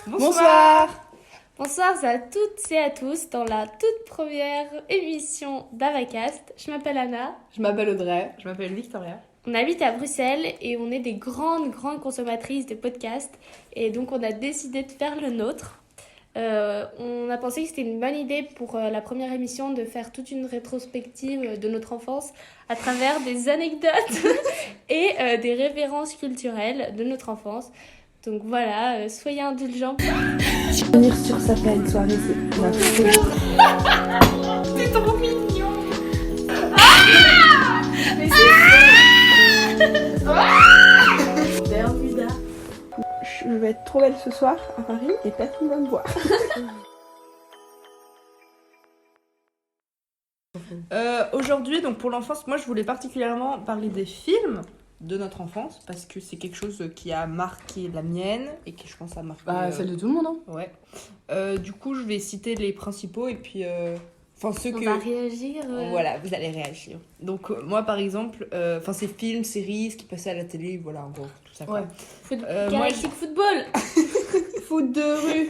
Bonsoir. Bonsoir à toutes et à tous dans la toute première émission d'Avacast. Je m'appelle Anna. Je m'appelle Audrey. Je m'appelle Victoria. On habite à Bruxelles et on est des grandes consommatrices de podcasts. Et donc on a décidé de faire le nôtre. On a pensé que c'était une bonne idée pour la première émission de faire toute une rétrospective de notre enfance à travers des anecdotes et des références culturelles de notre enfance. Donc voilà, soyez indulgents. Venir sur sa pleine soirée, c'est la folie. C'est trop mignon. Mais c'est Bermuda. Je vais être trop belle ce soir à Paris et personne va me voir. Aujourd'hui, donc pour l'enfance, moi je voulais particulièrement parler des films de notre enfance parce que c'est quelque chose qui a marqué la mienne et qui je pense a marqué Celle de tout le monde, hein. Ouais. Du coup, je vais citer les principaux et puis ceux On que va réagir. voilà, vous allez réagir. Donc moi par exemple, ces films, séries, ce qui passait à la télé, voilà en gros tout ça. Quoi. Ouais. Galactic Football. Foot de rue.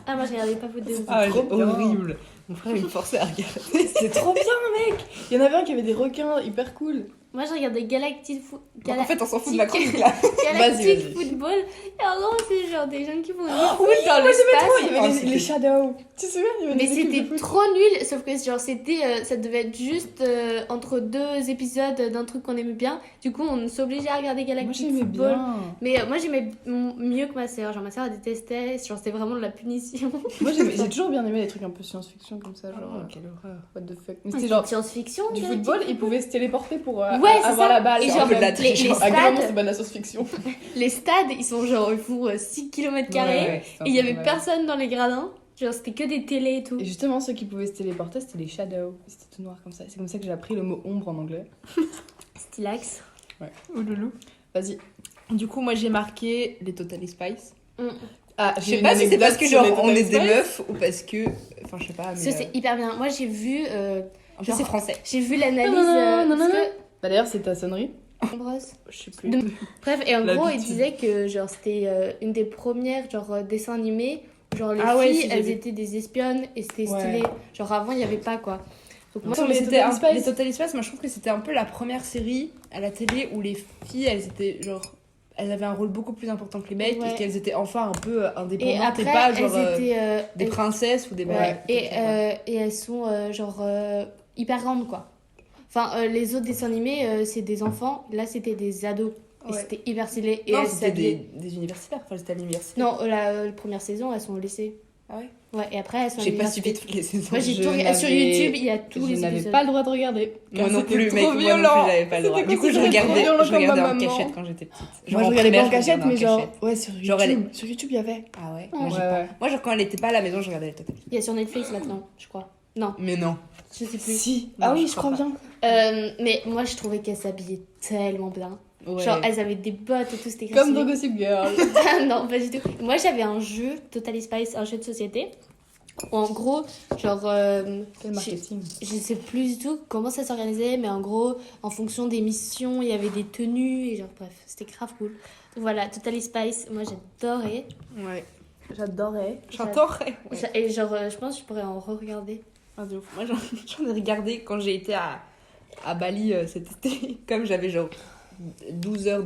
Ah moi je regardais pas Foot de rue. Ah, trop bien. horrible. Mon frère il me forçait à regarder. C'était trop bien, mec. Il y en avait un qui avait des requins hyper cool. Moi je regardais Galactic Football. En fait, on s'en fout de ma chronique là. Galactic Vas-y. Football. Et en gros c'est genre des jeunes qui font des Oui, foot dans l'espace. Il y avait les Shadows. Tu te souviens, il y avait Mais des équipes de c'était foot. trop nul, sauf que genre c'était, ça devait être juste entre deux épisodes d'un truc qu'on aimait bien. Du coup on s'obligeait à regarder Moi Galactic j'aimais Football. bien. Mais moi j'aimais mieux que ma sœur. Genre ma sœur elle détestait, genre c'était vraiment de la punition. Moi j'ai toujours bien aimé les trucs un peu science-fiction comme ça, genre Quelle horreur. what the fuck. Mais c'était genre Science-fiction. du Galactic football, ils pouvaient se téléporter pour Ouais, c'est avoir ça. la balle. Et C'est genre, un peu de la les triche. stades- Agrément, c'est pas de la science-fiction. Les stades, ils font 6 km carrés. Et il y avait personne dans les gradins. Genre, c'était que des télés et tout. Et justement, ceux qui pouvaient se téléporter, c'était les Shadows. C'était tout noir comme ça. C'est comme ça que j'ai appris le mot ombre en anglais. Stylax. Oh loulou. Vas-y. Du coup, moi j'ai marqué les Totally Spice. Ah, Je sais pas si c'est parce que genre on est des meufs ou parce que. Enfin, je sais pas. Parce que c'est hyper bien. Moi, j'ai vu. En fait, c'est français. J'ai vu l'analyse. Non. parce que- Bah d'ailleurs, c'est ta sonnerie. Ambrose. Je sais plus. Bref, et en gros, il L'habitude. disait que genre c'était une des premières dessins animés. Genre les Ah ouais, filles, si, j'ai elles vu. étaient des espionnes et c'était Ouais. stylé. Genre avant, il y avait pas quoi. Donc moi, Sur Mais les c'était Totally Spice. les Totally Spice, moi je trouve que c'était un peu la première série à la télé où les filles elles étaient genre. Elles avaient un rôle beaucoup plus important que les mecs Ouais. et qu'elles étaient enfin un peu et indépendantes après, et pas genre elles étaient des princesses ou des ouais. ouais. Et elles sont hyper grandes quoi. Enfin, les autres dessins animés, c'est des enfants. Là, c'était des ados. Et Ouais. c'était hyper stylé. Et Non, elles c'était s'habillaient- des universitaires. Enfin, c'était à l'université. Non, la première saison, elles sont au lycée. Ah ouais. Ouais, et après, elles sont à J'ai pas l'université. suivi toutes les saisons. Moi, j'ai Je tout regardé. Sur n'avais- YouTube, il y a tous les Je n'avais épisodes. pas le droit de regarder. Moi car non c'était plus, trop mec. Moi non plus, violent. j'avais pas le droit. C'était Du coup, je considéré trop regardais, violent je comme regardais ma en maman. cachette quand j'étais petite. Moi, je en regardais pas en primaire, je cachette, mais regardais en genre. cachette. Ouais, sur Genre, YouTube. Sur YouTube, il y avait. Ah ouais. Ouais. Moi, j'ai Ouais, pas. ouais. Moi, genre, quand elle était pas à la maison, je regardais les Totally. Il y a sur Netflix maintenant, je crois. Non, Mais non. je sais plus. Si. Non, Ah oui, je je crois crois pas. bien. Mais moi, je trouvais qu'elles s'habillaient tellement bien. Ouais. Genre, elles avaient des bottes et tout, c'était Comme stylé. dans Gossip Girl. Non, pas du tout. Moi, j'avais un jeu, Totally Spice, un jeu de société. Où en gros, genre, Quel marketing. je sais plus du tout comment ça s'organisait, mais en gros, en fonction des missions, il y avait des tenues et genre, bref, c'était grave cool. Donc voilà, Totally Spice, moi j'adorais. Ouais. J'adorais. J'adorais. Ouais. Et genre, je pense que je pourrais en re-regarder. Ah, de ouf. Moi, j'en ai regardé quand j'ai été à Bali cet été. Comme j'avais genre 12 heures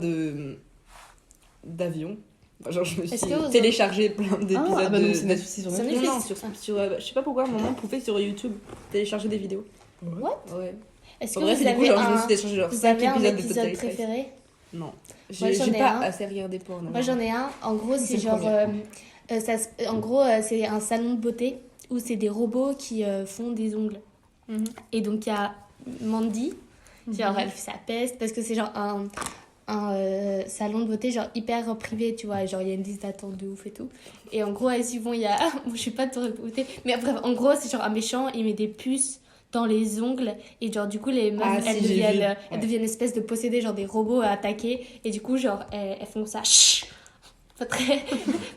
d'avion. Enfin, genre, je me Est-ce suis que vous- téléchargé plein d'épisodes Ah, bah de... donc c'est Netflix, c'est sur Sur Netflix. Non, Netflix. non, je sais pas pourquoi, à un moment, on pouvait sur YouTube télécharger des vidéos. What? Ouais. Est-ce que En vrai, vous c'est du coup, avez genre, je me un, suis téléchargé genre vous 5 avez un épisodes de épisode Totally Spice. préféré? Non. Moi, J'ai j'en ai pas un. assez regardé pour... Moi j'en ai un, en gros C'est c'est le genre, premier. en gros c'est un salon de beauté où c'est des robots qui font des ongles. Mhm. Et donc il y a Mandy, genre elle fait sa peste parce que c'est genre un salon de beauté genre hyper privé, tu vois, genre il y a une liste d'attente de ouf et tout. Et en gros elles y vont, il y a, bon, je suis pas de beauté, mais bref en gros c'est genre un méchant, il met des puces dans les ongles et genre du coup les meufs Ah, si, elles j'ai vu. deviennent Ouais. espèce de possédés, genre des robots à attaquer et du coup genre elles font ça pas très...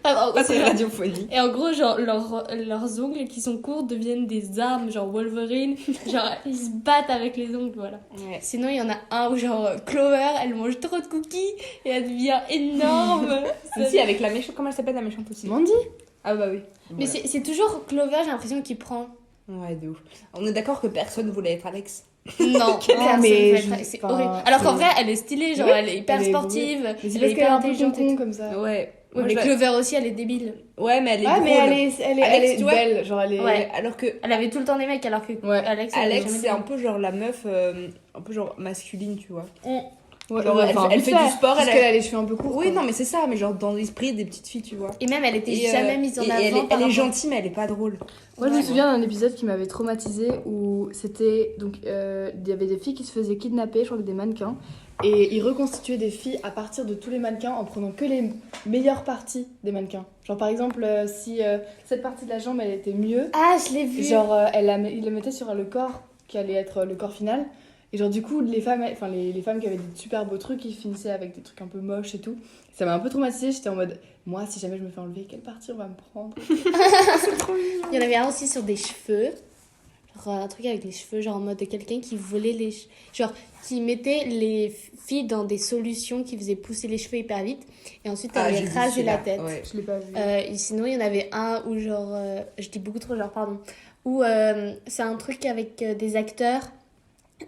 Pas, Pas très radiophonique. Et en gros, genre, leurs ongles qui sont courts deviennent des armes, genre Wolverine. Genre, ils se battent avec les ongles, voilà. Ouais. Sinon, il y en a un où, genre, Clover, elle mange trop de cookies et elle devient énorme. Si, avec la méchante, comment elle s'appelle la méchante aussi? Mandy. Ah bah oui. Mais Voilà. c'est toujours Clover, j'ai l'impression qu'il prend. Ouais, de ouf. On est d'accord que personne voulait être Alex. Non, personne mais fait ça, c'est enfin, horrible. Alors qu'en c'est- vrai, elle est stylée, genre, Oui, elle est hyper elle est sportive, Mais c'est elle est parce qu'elle est hyper un peu intelligente et con tout. comme ça. Ouais. Ouais, Moi, mais je- Clover aussi, elle est débile. Ouais, mais elle est Ah, mais drôle. elle Alex, est tu vois belle, genre elle est. Ouais. Alors que Elle avait tout le temps des mecs, alors que Ouais. Alex, elle avait Alex, jamais c'est de un peu genre la meuf, un peu genre masculine, tu vois. Ouais, Genre, elle enfin, fait du sport, parce elle a- qu'elle a les cheveux un peu courts. Oui, quoi. non, mais c'est ça, mais genre dans l'esprit des petites filles, tu vois. Et même, elle était Et, jamais mise en et avant. elle est, par elle est rapport- gentille, mais elle est pas drôle. Moi, je me Ouais. souviens d'un épisode qui m'avait traumatisée où c'était. Donc, il y avait des filles qui se faisaient kidnapper, je crois que des mannequins. Et ils reconstituaient des filles à partir de tous les mannequins en prenant que les meilleures parties des mannequins. Genre, par exemple, si cette partie de la jambe elle était mieux, Ah, je l'ai vu. genre, ils la mettaient sur le corps qui allait être le corps final. Et genre, du coup, les femmes, enfin, les femmes qui avaient des super beaux trucs, ils finissaient avec des trucs un peu moches et tout. Ça m'a un peu traumatisée. J'étais en mode, moi, si jamais je me fais enlever, quelle partie on va me prendre? Il y en avait un aussi sur des cheveux. Genre un truc avec les cheveux, genre en mode de quelqu'un qui volait les cheveux. Genre qui mettait les filles dans des solutions qui faisaient pousser les cheveux hyper vite. Et ensuite, elle j'ai les vu rasait la celui-là, tête. ouais. Je l'ai pas vu. Et sinon, il y en avait un où genre... je dis beaucoup trop genre, pardon. Où c'est un truc avec des acteurs.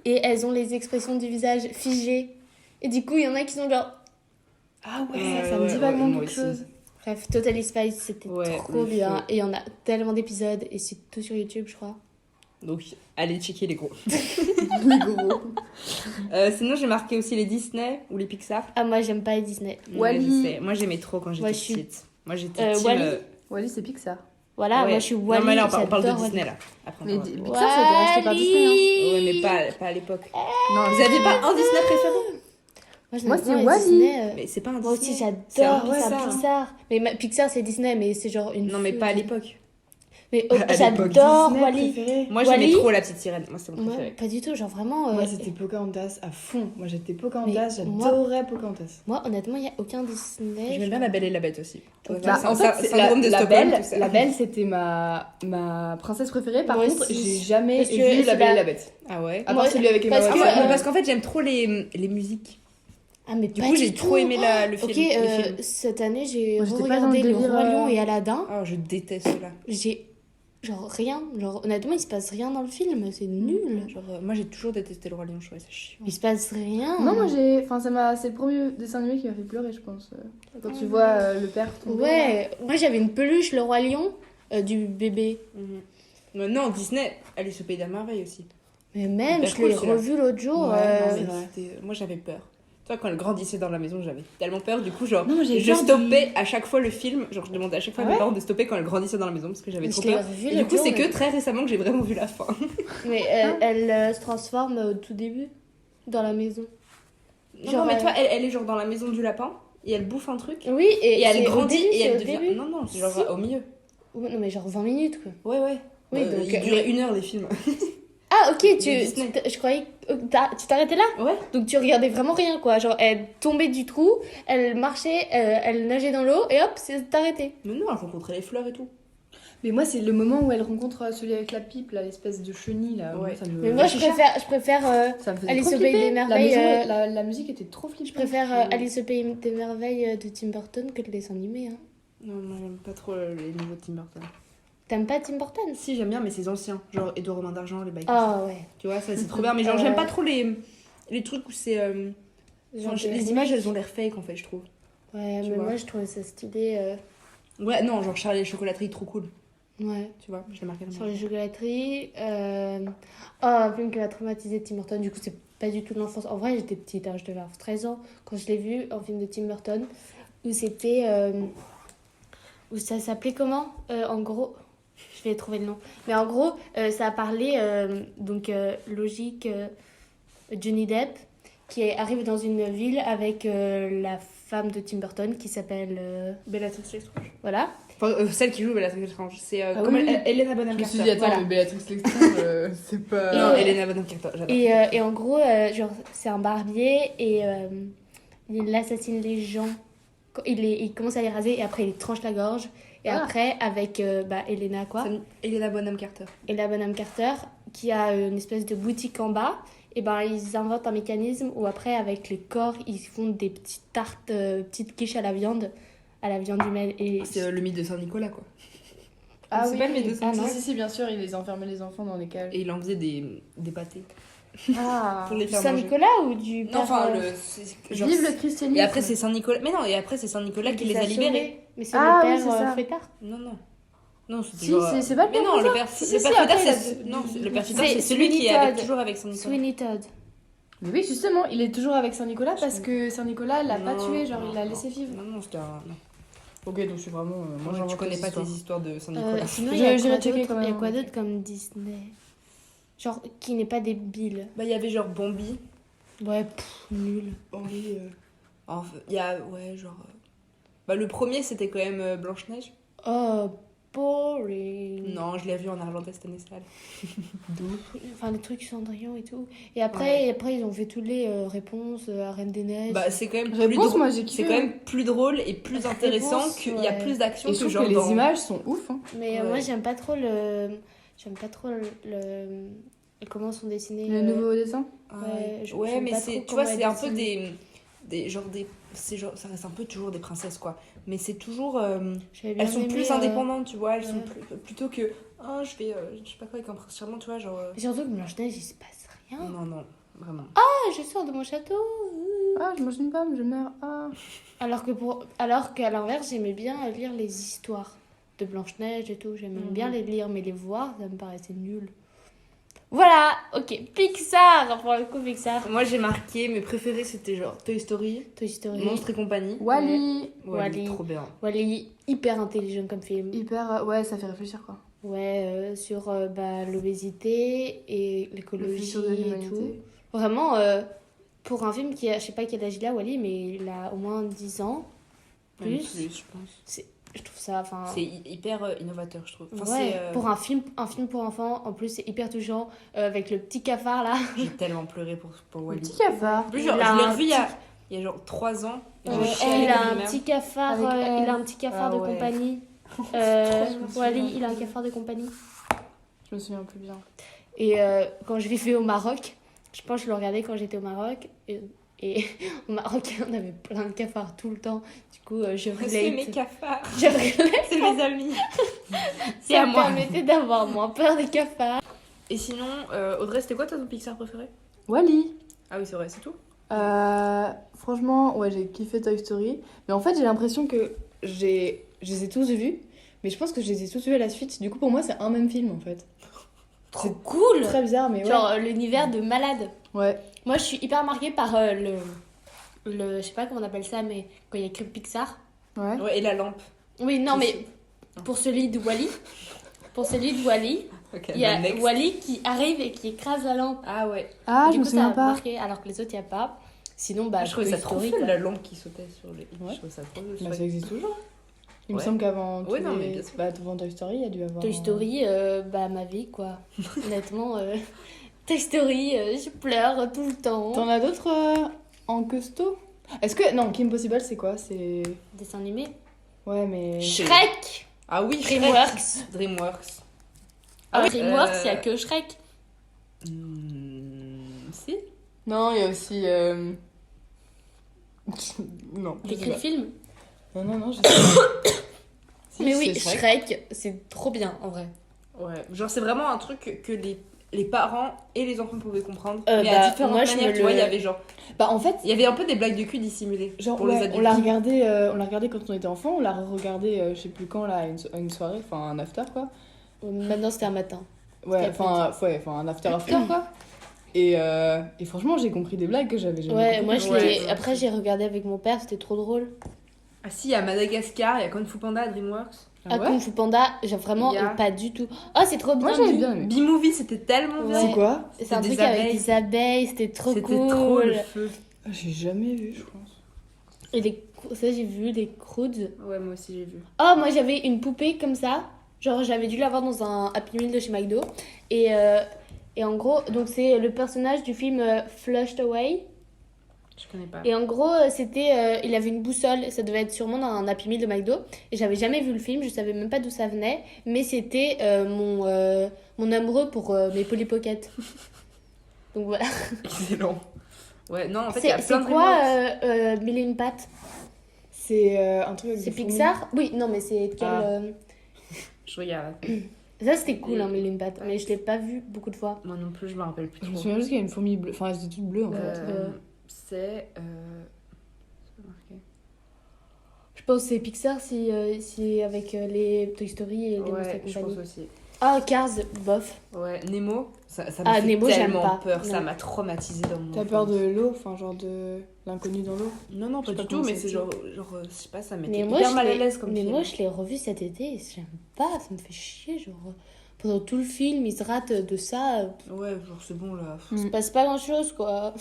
Et elles ont les expressions du visage figées. Et du coup, il y en a qui sont genre... Ah ouais, Ouais, ça me dit ouais, vaguement moi quelque aussi. chose. Bref, Totally Spice, c'était Ouais, trop le bien. feu. Et il y en a tellement d'épisodes. Et c'est tout sur YouTube, je crois. Donc, allez checker les gros. Les gros. Sinon, j'ai marqué aussi les Disney ou les Pixar. Ah, moi, j'aime pas les Disney. Ouais, Wall-E. je sais. Moi, j'aimais trop quand j'étais Moi, je suis- petite. Moi, j'étais team, Wall-E. Wally, c'est Pixar. Voilà, ouais. moi, je suis Non, Wall-E. mais là, on parle de j'adore Disney, Wall-E. là. Après, on Mais parle de- Pixar, ça a été racheté par Disney. Hein. Ouais, mais pas à l'époque. Non, Vous aviez pas un Disney préféré? Moi, c'est j'aime bien Wall-E. les Disney. Mais c'est pas un Moi Disney. aussi, C'est un j'adore Pixar. Pixar. Mais Pixar, c'est Disney, mais c'est genre une. Non, mais feu. pas à l'époque. Mais À l'époque, j'adore Disney Wall-E. préféré. Moi, j'aimais Wall-E. trop la petite sirène. Moi, c'est mon Moi, préféré. pas du tout, genre vraiment. Moi, c'était Pocahontas à fond. Moi, j'étais Pocahontas, Mais moi- j'adorais Pocahontas. Moi, honnêtement, il n'y a aucun Disney. J'aimais bien La Belle et la Bête aussi. Bah, En fait, c'est syndrome de Stockholm, tout ça. La Belle, c'était ma princesse préférée. Par Moi contre, aussi. j'ai jamais Parce que vu c'est La Belle et la- la Bête. Ah ouais. À Moi, part celui avec Emma parce Ah que, ouais, Watson. parce qu'en fait, j'aime trop les musiques. Ah, mais Du pas coup, du j'ai tout. trop aimé le film. Ok, les films. cette année, j'ai Moi, j'étais pas dans regardé le Le délire, Roi Lion et Aladdin. Oh, je déteste cela. J'ai. Genre rien. Genre, honnêtement, il se passe rien dans le film. C'est nul. Genre, moi, j'ai toujours détesté Le Roi Lion, je trouvais ça chiant. Il se passe rien. Non, moi j'ai. Enfin, c'est le premier dessin animé qui m'a fait pleurer, je pense. Quand tu vois le père tomber. Ouais, moi j'avais une peluche, le Roi Lion, du bébé. Non, Disney, Alice au Pays des Merveilles aussi. Mais même, Hyper je cool, l'ai celui-là. revu l'autre jour. Ouais, non, Mais vrai. moi, j'avais peur. Toi, quand elle grandissait dans la maison, j'avais tellement peur. Du coup, genre, Non, moi, j'ai je peur stoppais à chaque fois le film. Genre, je demandais à chaque fois à Ah mes ouais parents de stopper quand elle grandissait dans la maison parce que j'avais Mais trop je l'ai peur. revu Et du l'autre coup, jour, c'est mais- que très récemment que j'ai vraiment vu la fin. Mais elle se transforme au tout début, dans la maison. Non, mais elle- toi, elle est genre dans la maison du lapin et elle bouffe un truc. Oui, Et elle c'est au grandit début, et c'est elle au devient. début. Non, c'est genre Si. au milieu. Ouais, non, mais genre 20 minutes quoi. Ouais, ouais. Oui, donc, il durait 1 heure les films. Ah, ok, Disney. je croyais. Tu t'arrêtais là? Ouais. Donc tu regardais vraiment rien quoi. Genre elle tombait du trou, elle marchait, elle nageait dans l'eau et hop, c'est arrêté. Mais non, elle rencontrait les fleurs et tout. Mais moi, c'est le moment où elle rencontre celui avec la pipe, là, l'espèce de chenille, là. Ouais. Moi, ça me... Mais moi je préfère Ça me faisait Alice trop au Pays flipper. des Merveilles, La, maison, la musique était trop flippante. je préfère Alice au Pays des Merveilles de Tim Burton que le dessin animé. Hein. Non, moi, j'aime pas trop les nouveaux Tim Burton. T'aimes pas Tim Burton? Si, j'aime bien, mais c'est ancien. Genre Edouard Romain d'Argent, les bails. Ah ouais. Tu vois, ça c'est trop bien. Mais genre, j'aime pas trop les trucs où c'est. Enfin, les images, elles ont l'air fake en fait, je trouve. Ouais, tu mais vois. moi je trouvais ça stylé. Ouais, non, genre Charlie et la chocolaterie, trop cool. Ouais. Tu vois, je l'ai marqué Sur les chocolateries. Oh, un film qui m'a traumatisé Tim Burton. Du coup, c'est pas du tout de l'enfance. En vrai, j'étais petite, hein, je devais avoir 13 ans quand je l'ai vu, un film de Tim Burton, où c'était. Où ça s'appelait comment? En gros. Je vais trouver le nom. Mais en gros, ça a parlé. Donc, logique. Johnny Depp, qui arrive dans une ville avec la femme de Tim Burton qui s'appelle. Bellatrix Lestrange. Voilà. Enfin, celle qui joue Bellatrix Lestrange. C'est Ah comme oui. Helena Bonham Je me suis Carter. dit, attends, Voilà. mais Béatrix Lestrange, c'est pas... Non, Et- Helena Bonham Carter, j'adore. Et en gros, genre, c'est un barbier et il assassine les gens. il commence à les raser et après il tranche la gorge. Et après, avec Elena, quoi. Elena Bonham Carter. Et la Bonham Carter, qui a une espèce de boutique en bas. Et ils inventent un mécanisme où après, avec les corps, ils font des petites tartes, petites quiches à la viande humaine. Et C'est le mythe de Saint-Nicolas, quoi. Ah C'est oui, pas le mythe de Saint-Nicolas. si, bien sûr, il enfermait les enfants dans des cages. Et il en faisait des pâtés Ah, pour les du faire manger. Saint-Nicolas ou du Non, père, enfin, genre, vive le christianisme. Et après, c'est Saint-Nicolas. Mais non, et après, c'est Saint-Nicolas qui les a libérés. Mais c'est Ah, le oui, père c'est ça. fouettard. Non. Non, c'était Si, genre... c'est pas le Mais père non, le Fouettard. père Si, Fouettard, après, il a- c'est... Non, le père Fouettard, C'est c'est celui qui est Sweeney toujours avec Saint-Nicolas. Sweeney Todd. Mais oui, justement, il est toujours avec Saint-Nicolas parce que Saint-Nicolas l'a pas Non, tué, genre non, il l'a non. laissé vivre. Non, c'était un... Non. Ok, donc je suis vraiment. Moi, Tu j'invente connais les pas histoires. tes histoires de Saint-Nicolas. Sinon, il y a J'irai quoi checker d'autre quand même. Il y a quoi d'autre comme Disney? Genre, qui n'est pas débile. Bah, il y avait genre Bambi. Ouais, nul. Bambi... Enfin, il y a... Ouais, genre... Bah, le premier, c'était quand même Blanche-Neige. Oh, boring. Non, je l'ai vu en irlandais, c'était sale. Enfin, les trucs Cendrillon et tout. Et après, ils ont fait toutes les réponses à Reine des Neiges. Bah, c'est quand même plus Réponse, drôle. moi j'ai kiffé. C'est quand même plus drôle et plus intéressant, Réponse, qu'il y a ouais. plus d'action Et que je trouve genre que les dans... images sont ouf. Hein. Mais Ouais. moi, j'aime pas trop le... Comment sont dessinés Le nouveau dessin. Ouais, Ouais, j'aime mais pas c'est, trop tu vois, comment c'est elle un peu dessine. c'est genre, ça reste un peu toujours des princesses, quoi. Mais c'est toujours, J'avais bien elles sont aimé, plus indépendantes, tu vois. Elles sont ouais. plutôt que, je fais, je sais pas quoi avec un prince charmant, tu vois, genre. Et surtout que Blanche-Neige, il se passe rien. Non, vraiment. Ah, je sors de mon château. Ah, je mange une pomme, je meurs. Ah. Alors qu'à l'inverse, j'aimais bien lire les histoires de Blanche-Neige et tout. J'aimais bien les lire, mais les voir, ça me paraissait nul. Voilà, ok. Pixar, pour le coup, Pixar. Moi, j'ai marqué, mes préférés, c'était genre Toy Story, Toy Story. Monstres et compagnie. Wally. Wall-E. Trop bien. Wall-E, hyper intelligent comme film. Hyper. Ouais, ça fait réfléchir quoi. Ouais, sur l'obésité et Le l'écologie futur de et tout. l'humanité. Vraiment, pour un film qui a, je sais pas quel âge il a, Wall-E, mais il a au moins 10 ans. Même Plus. je pense. Je trouve ça, enfin... C'est hyper innovateur, je trouve. Enfin, ouais, c'est, pour un film pour enfants, en plus c'est hyper touchant, avec le petit cafard là. J'ai tellement pleuré pour Wally. Petit cafard. En plus, genre, Il a je l'ai un revu il y a genre 3 ans. Et j'ai chialé il a comme un une merde. petit cafard, Avec elle. il a un petit cafard Ah de ouais. compagnie. trop, je me souviens. Wall-E, il a un cafard de compagnie. Je me souviens plus bien. Et quand je vivais au Maroc, je pense que je le regardais quand j'étais au Maroc. Et au Maroc, on avait plein de cafards tout le temps. Du coup, je C'est mes relate. cafards. Je relate. C'est mes amis. C'est Ça à me moi. permettait d'avoir moins peur des cafards. Et sinon, Audrey, c'était quoi ton Pixar préféré? Wally. Ah oui, c'est vrai, c'est tout. Franchement, ouais, j'ai kiffé Toy Story. Mais en fait, j'ai l'impression que je les ai tous vus. Mais je pense que je les ai tous vus à la suite. Du coup, pour moi, c'est un même film en fait. Trop cool. Très bizarre, mais ouais. Genre l'univers de malade. Ouais. Moi, je suis hyper marquée par je sais pas comment on appelle ça, mais quand il y a écrit Pixar. Ouais. Ouais, et la lampe. Oui, non, Qui mais pour celui de Wall-E, Ok, il y a next. Wall-E qui arrive et qui écrase la lampe. Ah ouais. Ah, Du je me coup, ça souviens m'a pas. marqué, alors que les autres, il n'y a pas. Sinon, bah, je trouvais Toy ça trop Story, fun, quoi. la lampe qui sautait sur les. Ouais. Je trouvais ça trop Bah, ça existe toujours. Il me Ouais. semble qu'avant Ouais, tous non, mais les- bien sûr. bah, devant Toy Story, il y a dû avoir. Toy Story, bah, ma vie, quoi. Honnêtement, Toy Story, je pleure tout le temps. T'en as d'autres en custo? Est-ce que. Non, Kim Possible, c'est quoi? C'est. Dessin animé. Ouais, mais. Shrek. Ah oui, Shrek. DreamWorks. Dreamworks. Ah, DreamWorks, il n'y a que Shrek. Si. Non, il y a aussi. Non. je sais T'écris le pas. film. Non, je sais pas. Si, Mais oui, c'est Shrek, c'est trop bien, en vrai. Ouais. Genre, c'est vraiment un truc que les parents et les enfants pouvaient comprendre. Euh, mais bah, à différentes moi, je manières, me tu vois, le- il y avait genre. Bah, en fait, Il y avait un peu des blagues de cul dissimulées. genre, pour ouais, les adultes. on l'a regardé quand on était enfant, on l'a regardé, je sais plus quand, là, à une soirée, enfin, un after, quoi. Maintenant, c'était un matin. Ouais, C'était enfin, un after, quoi. Et franchement, j'ai compris des blagues que j'avais jamais Ouais, compris. moi, je Ouais. l'ai... Après, j'ai regardé avec mon père, c'était trop drôle. Ah si, il y a Madagascar, il y a Kung Fu Panda, Dreamworks. Ah ouais Kung Fu Panda, j'ai vraiment Il y a- pas du tout. Oh, c'est trop bien. Moi, j'avais Bi. bien aimé. B-Movie, c'était tellement bien. Ouais. C'est quoi? C'est un des truc avec abeilles. des abeilles, c'était trop C'était cool. trop le feu. Ah, j'ai jamais vu, je pense. Et ça, j'ai vu des Croods. Ouais, moi aussi j'ai vu. Oh, moi, j'avais une poupée comme ça. Genre, j'avais dû l'avoir dans un Happy Meal de chez McDo. Et en gros, donc c'est le personnage du film Flushed Away. Je connais pas. Et en gros, il avait une boussole, ça devait être sûrement dans un Happy Meal de McDo. Et j'avais jamais vu le film, je savais même pas d'où ça venait. Mais c'était mon amoureux pour mes Polly Pocket. Donc voilà. Excellent. Ouais, non, en fait, il y a C'est plein de quoi remakes. Mille et une pattes? C'est un truc avec C'est des fourmis. Pixar? Oui, non, mais c'est quel. Ah. Je regarde. Ça, c'était cool, hein, Mille et une pattes. Mais je l'ai pas vu beaucoup de fois. Moi non plus, je me rappelle plus Je me trop. souviens juste qu'il y a une fourmi bleue. Enfin, elles étaient toutes bleues en fait. C'est. C'est marqué. Je pense que c'est Pixar si avec les Toy Story et les Monstres et Ouais, je pense compagnie. aussi. Ah, Cars, bof. Ouais, Nemo, ça me Ah, fait Nemo, j'aime tellement pas. peur. Ça Non. m'a traumatisé dans mon T'as peur enfance. de l'eau, enfin genre de l'inconnu dans l'eau. Non, non, Je sais pas pas du tout, comment mais ça c'est se genre, je sais pas, ça m'était Mais moi, hyper mal à l'aise comme mais film. moi, je l'ai revu cet été et j'aime pas, ça me fait chier. Genre, pendant tout le film, il se rate de ça. Ouais, genre c'est bon là. Il se passe pas grand chose, quoi.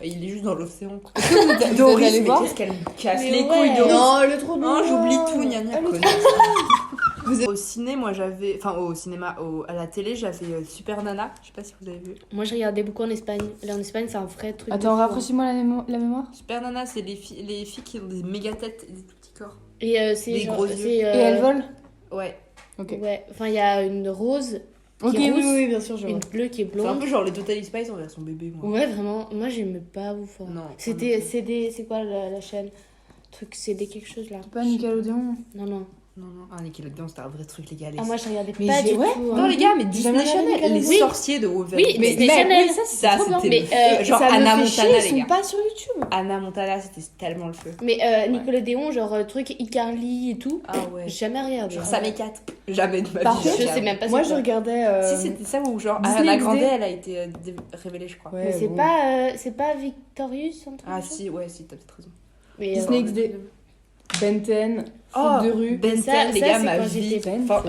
Il est juste dans l'océan. quoi. Vous Doris, allez mais voir qu'est-ce qu'elle me casse Mais les ouais. couilles, Doris. Non, le trop Oh, j'oublie tout, gna gna, Elle est connasse. Au ciné, moi j'avais. Enfin, au cinéma, à la télé, j'avais Super Nana. Je sais pas si vous avez vu. Moi, je regardais beaucoup en Espagne. Là, en Espagne, c'est un vrai truc. de Attends, fou, hein. rafraîchis-moi la mémoire. Super Nana, c'est les filles qui ont des méga têtes et des tout petits corps. Et c'est Des genre. gros yeux. c'est, Et elle vole Ouais. Ok. Ouais, enfin, il y a une rose, Ok, Qui est oui, rousse, oui, bien sûr, je vois. une bleue qui est C'est un blonde. peu genre les Totally Spice en version bébé, moi. Ouais, vraiment. Moi, j'aimais pas ouf. hein. Non. C'est quoi la chaîne? Truc, CD quelque chose là. Pas Nickelodeon. Non, non. Non, non. Ah, Nickelodeon, c'était un vrai truc, les gars. Ah, moi, je regardais Mais pas j'ai- du ouais. tout. Non, hein. les gars, mais J'ai Disney jamais regardé Channel, les Nickelodeon. sorciers de Waverly. Oui, mais Disney mec, Channel. oui, ça, Trop bien. c'était Mais, le feu. Genre ça me Anna fait Montana, chier, les ils sont gars. pas sur YouTube. Anna Montana, c'était tellement le feu. Mais Nickelodeon, genre truc iCarly et tout, Ah ouais. j'ai jamais regardé. Genre Sam et Cat. Jamais de ma Par vie. contre, Je sais même pas Moi, c'est je quoi. regardais. Si, c'était ça où genre Disney Ariana XD. Grande, elle a été révélée, je crois. Ouais, Mais c'est bon. pas Victorious un truc Ah comme ça si, ouais, si, t'as peut-être raison. Mais, Disney XD. Ben 10, Oh, Foot de rue. Ben 10, Ça, les ça, gars, c'est ma quand vie. j'étais Enfin,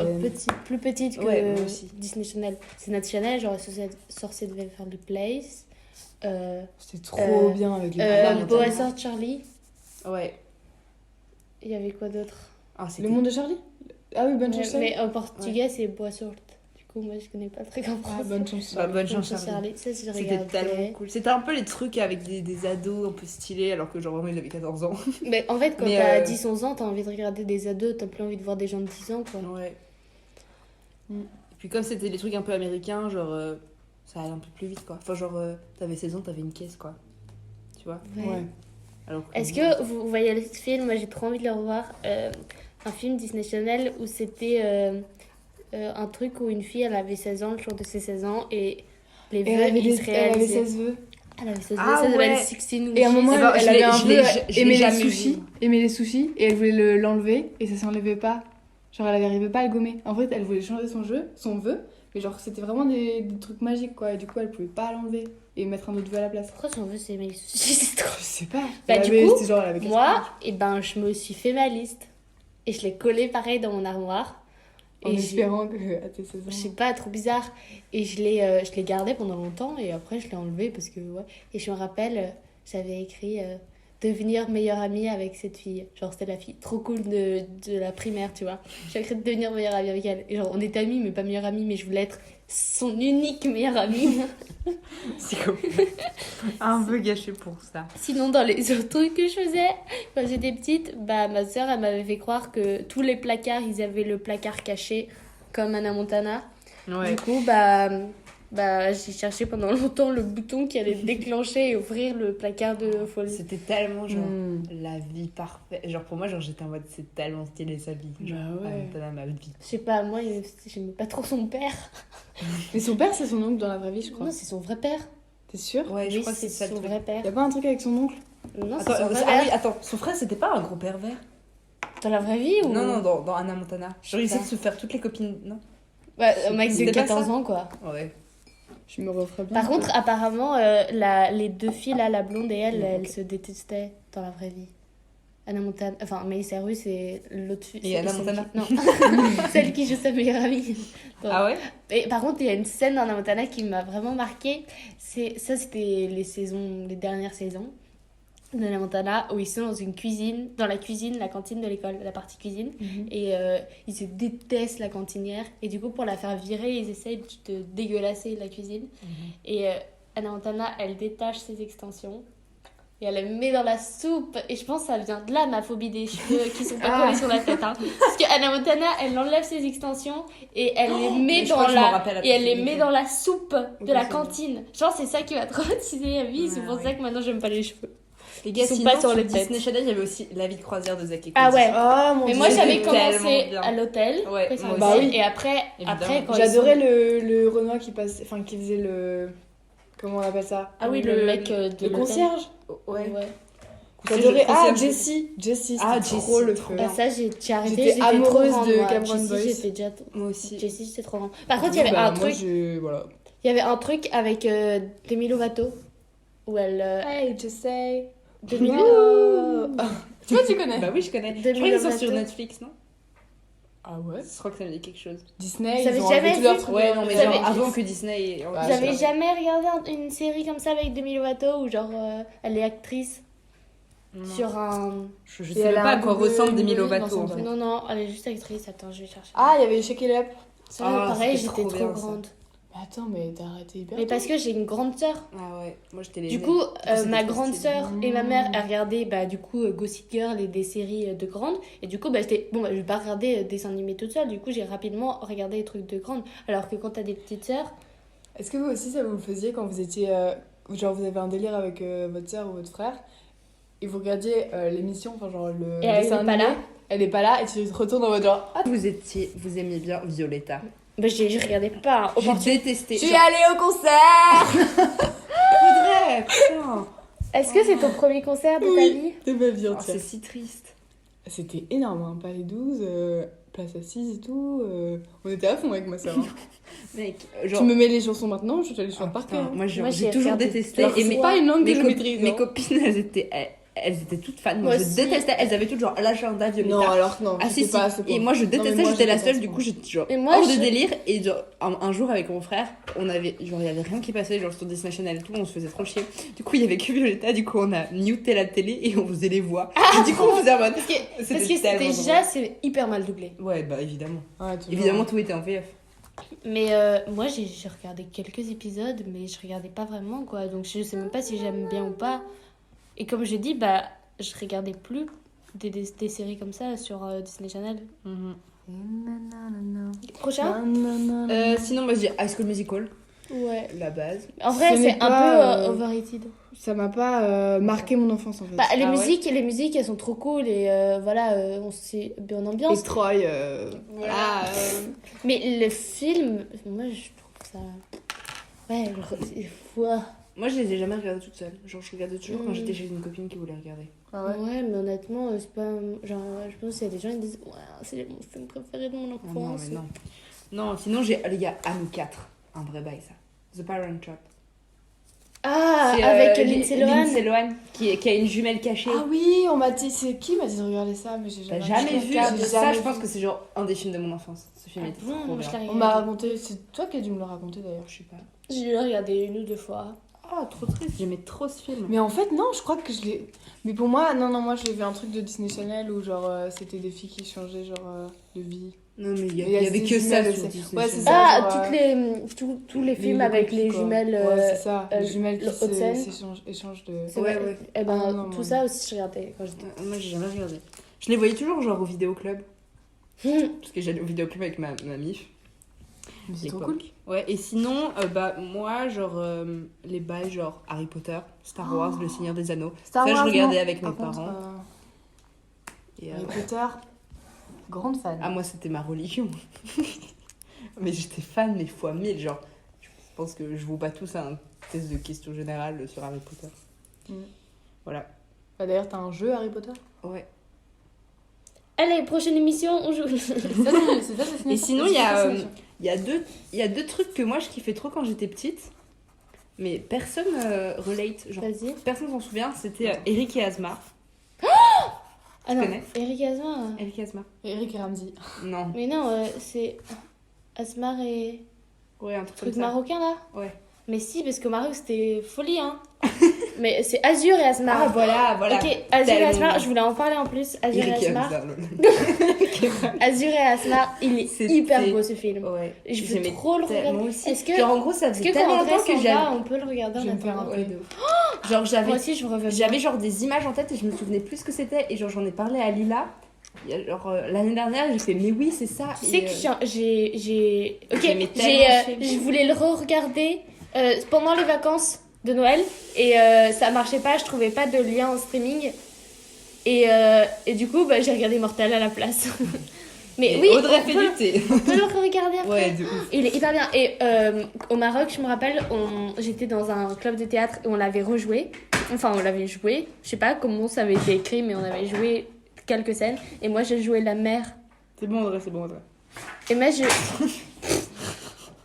plus petite que Ouais, moi aussi. Disney Channel. C'est notre Channel, genre Sorcier devait faire le Place. C'était trop bien avec les Anna Montana. Boa Sort Charlie. Ouais. Il y avait quoi d'autre? Ah, Le monde de Charlie. Ah oui, bonne Ouais, chance. mais en portugais, c'est Boa Sort. Du coup, moi, je connais pas très bien Ah, français. bonne chance. Bah, bonne Bonne chance, chance, Charlie. Charlie. Ça, je C'était regardais. tellement cool. C'était un peu les trucs avec des ados un peu stylés alors que genre vraiment ils avaient 14 ans. Mais en fait, quand Mais, t'as 10-11 ans, t'as envie de regarder des ados, t'as plus envie de voir des gens de 10 ans, quoi. Ouais. Mm. Et puis comme c'était des trucs un peu américains, genre ça allait un peu plus vite quoi. Enfin genre t'avais 16 ans, t'avais une caisse quoi. Tu vois. Ouais. Alors Est-ce que vous voyez le film? Moi, j'ai trop envie de le revoir. Un film Disney Channel où c'était un truc où une fille, elle avait 16 ans, le jour de ses 16 ans, et les Et vœux, ils se elle avait réalisaient. 16 vœux. Elle avait 16 Ah ça s'appelle ouais. 16 Et à un moment, Eh ben, elle je avait l'ai- un je vœu, l'ai- je l'ai aimer les jamais sushis, vu. aimer les sushis, et elle voulait l'enlever, et ça s'enlevait pas. Genre, elle n'arrivait pas à le gommer. En fait, elle voulait changer son vœu, mais genre, c'était vraiment des trucs magiques, quoi. Et du coup, elle pouvait pas l'enlever et mettre un autre vœu à la place. Pourquoi son vœu, c'est aimer les sushis? C'est trop. Je sais pas. Bah, Elle du avait- coup, c'était genre, elle avait 15 Moi, ans. et ben, je me suis fait ma liste. Et je l'ai collée pareil dans mon armoire. En Et espérant que à tes 16 ans. je sais pas, trop bizarre. Et je l'ai gardé pendant longtemps et après je l'ai enlevé parce que ouais. Et je me rappelle, j'avais écrit devenir meilleure amie avec cette fille. Genre c'était la fille trop cool de la primaire, tu vois. J'ai écrit de devenir meilleure amie avec elle. Et genre on était amis mais pas meilleure amie, mais je voulais être son unique meilleure amie. c'est comme un peu gâché pour ça. Sinon dans les autres trucs que je faisais quand j'étais petite, bah ma soeur elle m'avait fait croire que tous les placards, ils avaient le placard caché comme Anna Montana. Ouais. Du coup, j'ai cherché pendant longtemps le bouton qui allait déclencher et ouvrir le placard de folie. C'était tellement genre Hmm. la vie parfaite. Genre pour moi genre j'étais en mode c'est tellement stylé sa vie. Genre Bah ouais. Anna Montana, ma vie. Je sais pas, moi, j'aimais pas trop son père. Mais son père, c'est son oncle dans la vraie vie, je crois. Non, c'est son vrai père. T'es sûr? Ouais, je Oui, crois que c'est ça le son truc. vrai père. Y a pas un truc avec son oncle? Non, c'est Attends, son vrai ah oui, père. attends, son frère c'était pas un gros pervers? Dans la vraie vie ou... Non, non, dans Anna Montana. Genre il sais essaie pas. de se faire toutes les copines, non? Ouais, un mec de C'était pas 14 ça ans, quoi. Ouais. Je me referais bien. Par contre, apparemment, les deux filles, là, la blonde et elle, Non, elles ok. se détestaient dans la vraie vie. Anna Montana... Enfin, Miley Cyrus et l'autre fille... Et Anna Montana Non, celle qui joue sa meilleure amie. Ah ouais? Et par contre, il y a une scène dans Anna Montana qui m'a vraiment marquée. C'était les dernières saisons de Anna Montana où ils sont dans une cuisine, dans la cuisine, la cantine de l'école, la partie cuisine. Mhm. Et ils se détestent la cantinière. Et du coup, pour la faire virer, ils essayent de dégueulasser la cuisine. Et Anna Montana, elle détache ses extensions. et elle les met dans la soupe. Et je pense que ça vient de là, ma phobie des cheveux qui sont pas collés sur la tête. Hein. Parce que Hannah Montana, elle enlève ses extensions et elle les met dans la soupe de la cantine. Genre, c'est ça qui va traumatiser la vie. C'est pour ça que maintenant, j'aime pas les cheveux. Les gars, sont sinon, pas sur sur les Disney Channel, il y avait aussi La vie de croisière de Zack et Cody. Ah ouais. Ah mon Mais Dieu. moi, j'avais c'était commencé tellement bien. à l'hôtel. Ouais, après, ça moi m'a aussi. plu. Et après quand J'adorais ils le Renoir qui passait, enfin qui faisait le, comment on appelle ça? Ah oui, le mec de le l'hôtel. concierge. Ouais. J'adorais. Ah, Concierge. Jessie. Ah, c'était Jessie, trop le trop feu. Ah, ça, j'ai arrêté. J'étais trop amoureuse grande, de moi. Cameron Jessie, Boyce. j'étais déjà... Moi aussi. Jessie, j'étais trop grande. Par contre, il y avait un truc... Voilà. Il y avait un truc avec Demi Lovato. Où elle... Hey, just say. Demi Tu vois, tu connais. Bah oui, je connais. Demi Je crois qu'ils sont Lovato. sur Netflix, non? Ah ouais. Je crois que ça me dit quelque chose. Disney, Vous avez ils ont jamais enlevé tous leurs vu trucs. Ouais, non, mais Vous genre avez- avant que Disney. Ouais, Vous c'est avez vrai. jamais regardé une série comme ça avec Demi Lovato où genre elle est actrice sur un... Je Et sais elle même a pas à un quoi double- ressemble Demi double Lovato dans en son fait. Non, non, elle est juste actrice. Attends, je vais chercher. Ah, il y avait Shake It Up. Ça, Ah, pareil, c'était j'étais trop trop bien, ça. grande. Mais attends, mais t'as arrêté hyper Mais tôt. parce que j'ai une grande sœur. Ah ouais, moi j'étais les. Du coup, c'était ma trop grande stylé. sœur et ma mère, elles regardaient bah, du coup Gossip Girl et des séries de grandes. Et du coup, bah, j'étais bon, bah, je vais pas regarder des dessins animés toute seule. Du coup, j'ai rapidement regardé les trucs de grandes. Alors que quand t'as des petites sœurs, Est-ce que vous aussi, ça vous le faisiez quand vous étiez. Genre, vous avez un délire avec votre soeur ou votre frère et vous regardiez l'émission, enfin, genre le. Et elle dessin est pas animé, là. Elle est pas là et tu te retournes dans votre genre. Ah, Vous aimiez bien Violetta. bah, je regardais pas. Hein. J'ai détesté. je suis allée au concert Faudrait, putain. Est-ce que c'est ton premier concert de ta Oui. vie? de ma vie Oh, entière. c'est si triste. C'était énorme, hein. Palais 12, place assise et tout. On était à fond avec ma soeur. Mec, Tu genre. me mets les chansons maintenant, je te les Ah, chante par putain, cœur. moi Moi, j'ai j'ai toujours regardé détesté. Alors, Et c'est pas une langue que je maîtrise. mes hein. copines, elles étaient toutes fans. Moi, Moi je aussi. détestais. Elles avaient toutes genre l'agenda Violetta. Non, alors que non, Ah j'étais si, pas à si. ce point. Et moi je Non, mais détestais, moi, j'étais la j'étais pas seule, à du ce coup j'étais genre Et moi, hors je- de délire. Et genre, un jour avec mon frère, on avait, genre il y avait rien qui passait, genre sur Disney Channel et tout, on se faisait trop chier. Du coup il y avait que Violetta, du coup on a muté la télé et on faisait les voix. Et du coup on faisait en mode. Parce que C'était c'était tellement déjà, c'est hyper mal doublé. drôle. Ouais, bah évidemment. Ouais, toujours. Évidemment tout était en VF. Mais moi, j'ai regardé quelques épisodes, mais je regardais pas vraiment, quoi. Donc, je sais même pas si j'aime bien ou pas. Et comme je dis, bah, je regardais plus des séries comme ça sur Disney Channel. Prochain Sinon, moi je dis High School Musical, Ouais. la base. En vrai, Ce n'est c'est un pas, peu overrated. Ça m'a pas marqué mon enfance en fait. Bah, les Ah ouais. musiques, elles sont trop cool et voilà, c'est bien ambiance. Et Troy, Voilà. Mais le film, moi, je trouve ça... Ouais, Moi je les ai jamais regardés toute seule. Genre je regardais toujours quand Mm. j'étais chez une copine qui voulait regarder. Ah ouais. ouais. mais honnêtement, c'est pas... Genre, je pense qu'il y a des gens qui disent « Ouais, c'est mon film préféré de mon Non, enfance. mais non. Non, sinon j'ai. Les gars, Anne 4. Un vrai bail ça. The Parent Trap. Ah, C'est, avec Lindsay Lindsay Lohan. qui a une jumelle cachée. Ah oui, on m'a dit, c'est qui m'a dit de regarder ça, mais j'ai T'as jamais, jamais vu J'ai ça? jamais Je pense vu. que c'est genre un des films de mon enfance. Ce film Ah était bon, trop moi, je bien. l'ai On m'a regardé. raconté, c'est toi qui as dû me le raconter d'ailleurs. Je sais pas. J'ai regardé une ou deux fois. Ah, trop triste. J'aimais trop ce film. Mais en fait, non, je crois que je l'ai. Mais pour moi, non, moi j'ai vu un truc de Disney Channel où genre c'était des filles qui changeaient genre de vie. Non, mais il y Il y a avait des que ça jumelles, sur c'est- Disney ouais, c'est Channel. ça. Ah, genre, tous les films avec les quoi. jumelles. Ouais, c'est ça. Les jumelles qui le Hudson. échangent de. C'est Ouais, vrai. ouais. Eh ben, Ah, non, tout moi, ça aussi, je regardais quand j'étais... Moi, j'ai jamais regardé. Je les voyais toujours genre au vidéoclub. Parce que j'allais au vidéoclub avec ma mif. Mais c'est trop l'époque. cool. Ouais, et sinon, bah, moi, genre, les bails, genre Harry Potter, Star Wars, Le Seigneur des Anneaux. Star Ça, je Wars, regardais non. avec mes Par contre, parents. Et, Harry Potter, grande fan. ah, moi, c'était ma religion. Mais j'étais fan, mais fois 1000. Genre, je pense que je vous bats tous à un test de questions générales sur Harry Potter. Mm. Voilà. Bah, d'ailleurs, t'as un jeu Harry Potter. Ouais. Allez, prochaine émission, on joue. C'est ça, Et sinon, il y a, il y a deux trucs que moi, je kiffais trop quand j'étais petite. Mais personne relate. Genre, Vas-y. personne s'en souvient. C'était Eric et Asmar. Ah non, connais Eric Asmar. Eric et Asmar. Eric et Ramsey. Non. Mais non, c'est Asmar et... Ouais, un truc Truc comme ça. marocain, là. Ouais. Mais si, parce qu'au Maroc, c'était folie, hein. Mais c'est Azur et Asmar. Ah, voilà. Ok, Azur et Tellement Asmar, bien. je voulais en parler en plus. Azur et Eric Asmar. Hamza, lol. Azur et Asmar, il est C'était- hyper beau ce film. Ouais. Je veux J'aimais trop le regarder. Moi aussi. Est-ce que, Genre, en gros, ça est-ce faisait que tellement quand André longtemps que s'en j'avais. va, on peut le regarder en Je vais me faire attendant? un Ouais, de ouf. Genre, Moi aussi, je reviens. j'avais genre des images en tête et je me souvenais plus ce que c'était. Et genre, j'en ai parlé à Lila. Il y a genre l'année dernière, j'ai fait, mais oui, c'est ça. Tu sais Et, que j'ai... Ok, J'aimais tellement ce film. je voulais le re-regarder pendant les vacances de Noël et ça marchait pas, je trouvais pas de lien en streaming. Et du coup, bah, j'ai regardé Mortal à la place. Mais et oui, Audrey on fait peut, du thé. on peut le regarder après. Ouais, de ouf. Il est hyper bien. Et au Maroc, je me rappelle, j'étais dans un club de théâtre et on l'avait rejoué. Enfin, on l'avait joué. Je sais pas comment ça avait été écrit, mais on avait joué quelques scènes. Et moi, j'ai joué la mère. C'est bon, Audrey, c'est bon, Audrey. Et moi,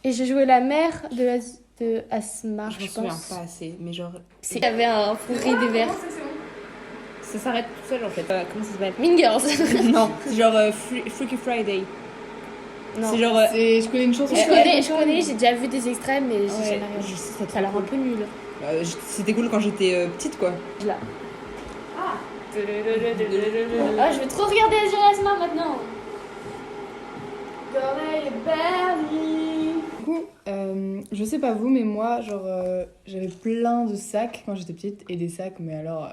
et j'ai joué la mère de Asmar, Je me je souviens pense. pas assez, mais genre. Il y avait un fourri des verres. Ça s'arrête tout seul en fait. Comment ça s'appelle? Mean Girls. Non, c'est genre Freaky Friday. Non. C'est genre. Je connais une chanson. Je connais, j'ai déjà vu des extraits, mais j'ai Ouais, jamais regardé. je sais, Ça a l'air un peu nul. C'était cool quand j'étais petite quoi. Là. Ah, je vais trop regarder Azur et Asmar maintenant. Du coup, je sais pas vous, mais moi, genre, j'avais plein de sacs quand j'étais petite. Et des sacs, mais alors,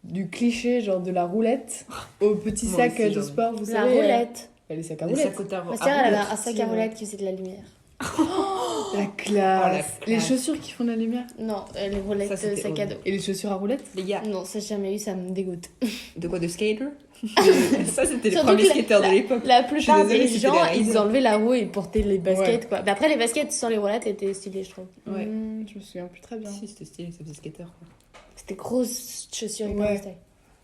du cliché, genre de la roulette au petit Moi sac aussi, de genre. sport, vous La savez. roulette. Les sacs à Les roulettes. sacs au tarot. Ma sœur, elle avait un sac à ouais. roulette qui faisait de la lumière. La classe. Oh, la Les classe. chaussures qui font de la lumière. Non, les roulettes Ça, c'était sac à dos. Et les chaussures à roulettes. Les gars, Non, ça j'ai jamais eu, ça me dégoûte. de quoi? De skater? Ça c'était les Surtout premiers que la- skateurs de l'époque. La plupart désolée, des c'était gens, la règle. ils enlevaient la roue et portaient les baskets, Ouais. quoi. Mais après, les baskets sans les roulettes étaient stylées, je trouve. Ouais. Je me souviens plus très bien. Si, c'était stylé, ça faisait skater quoi. C'était grosses chaussures hyper Ouais. stylées.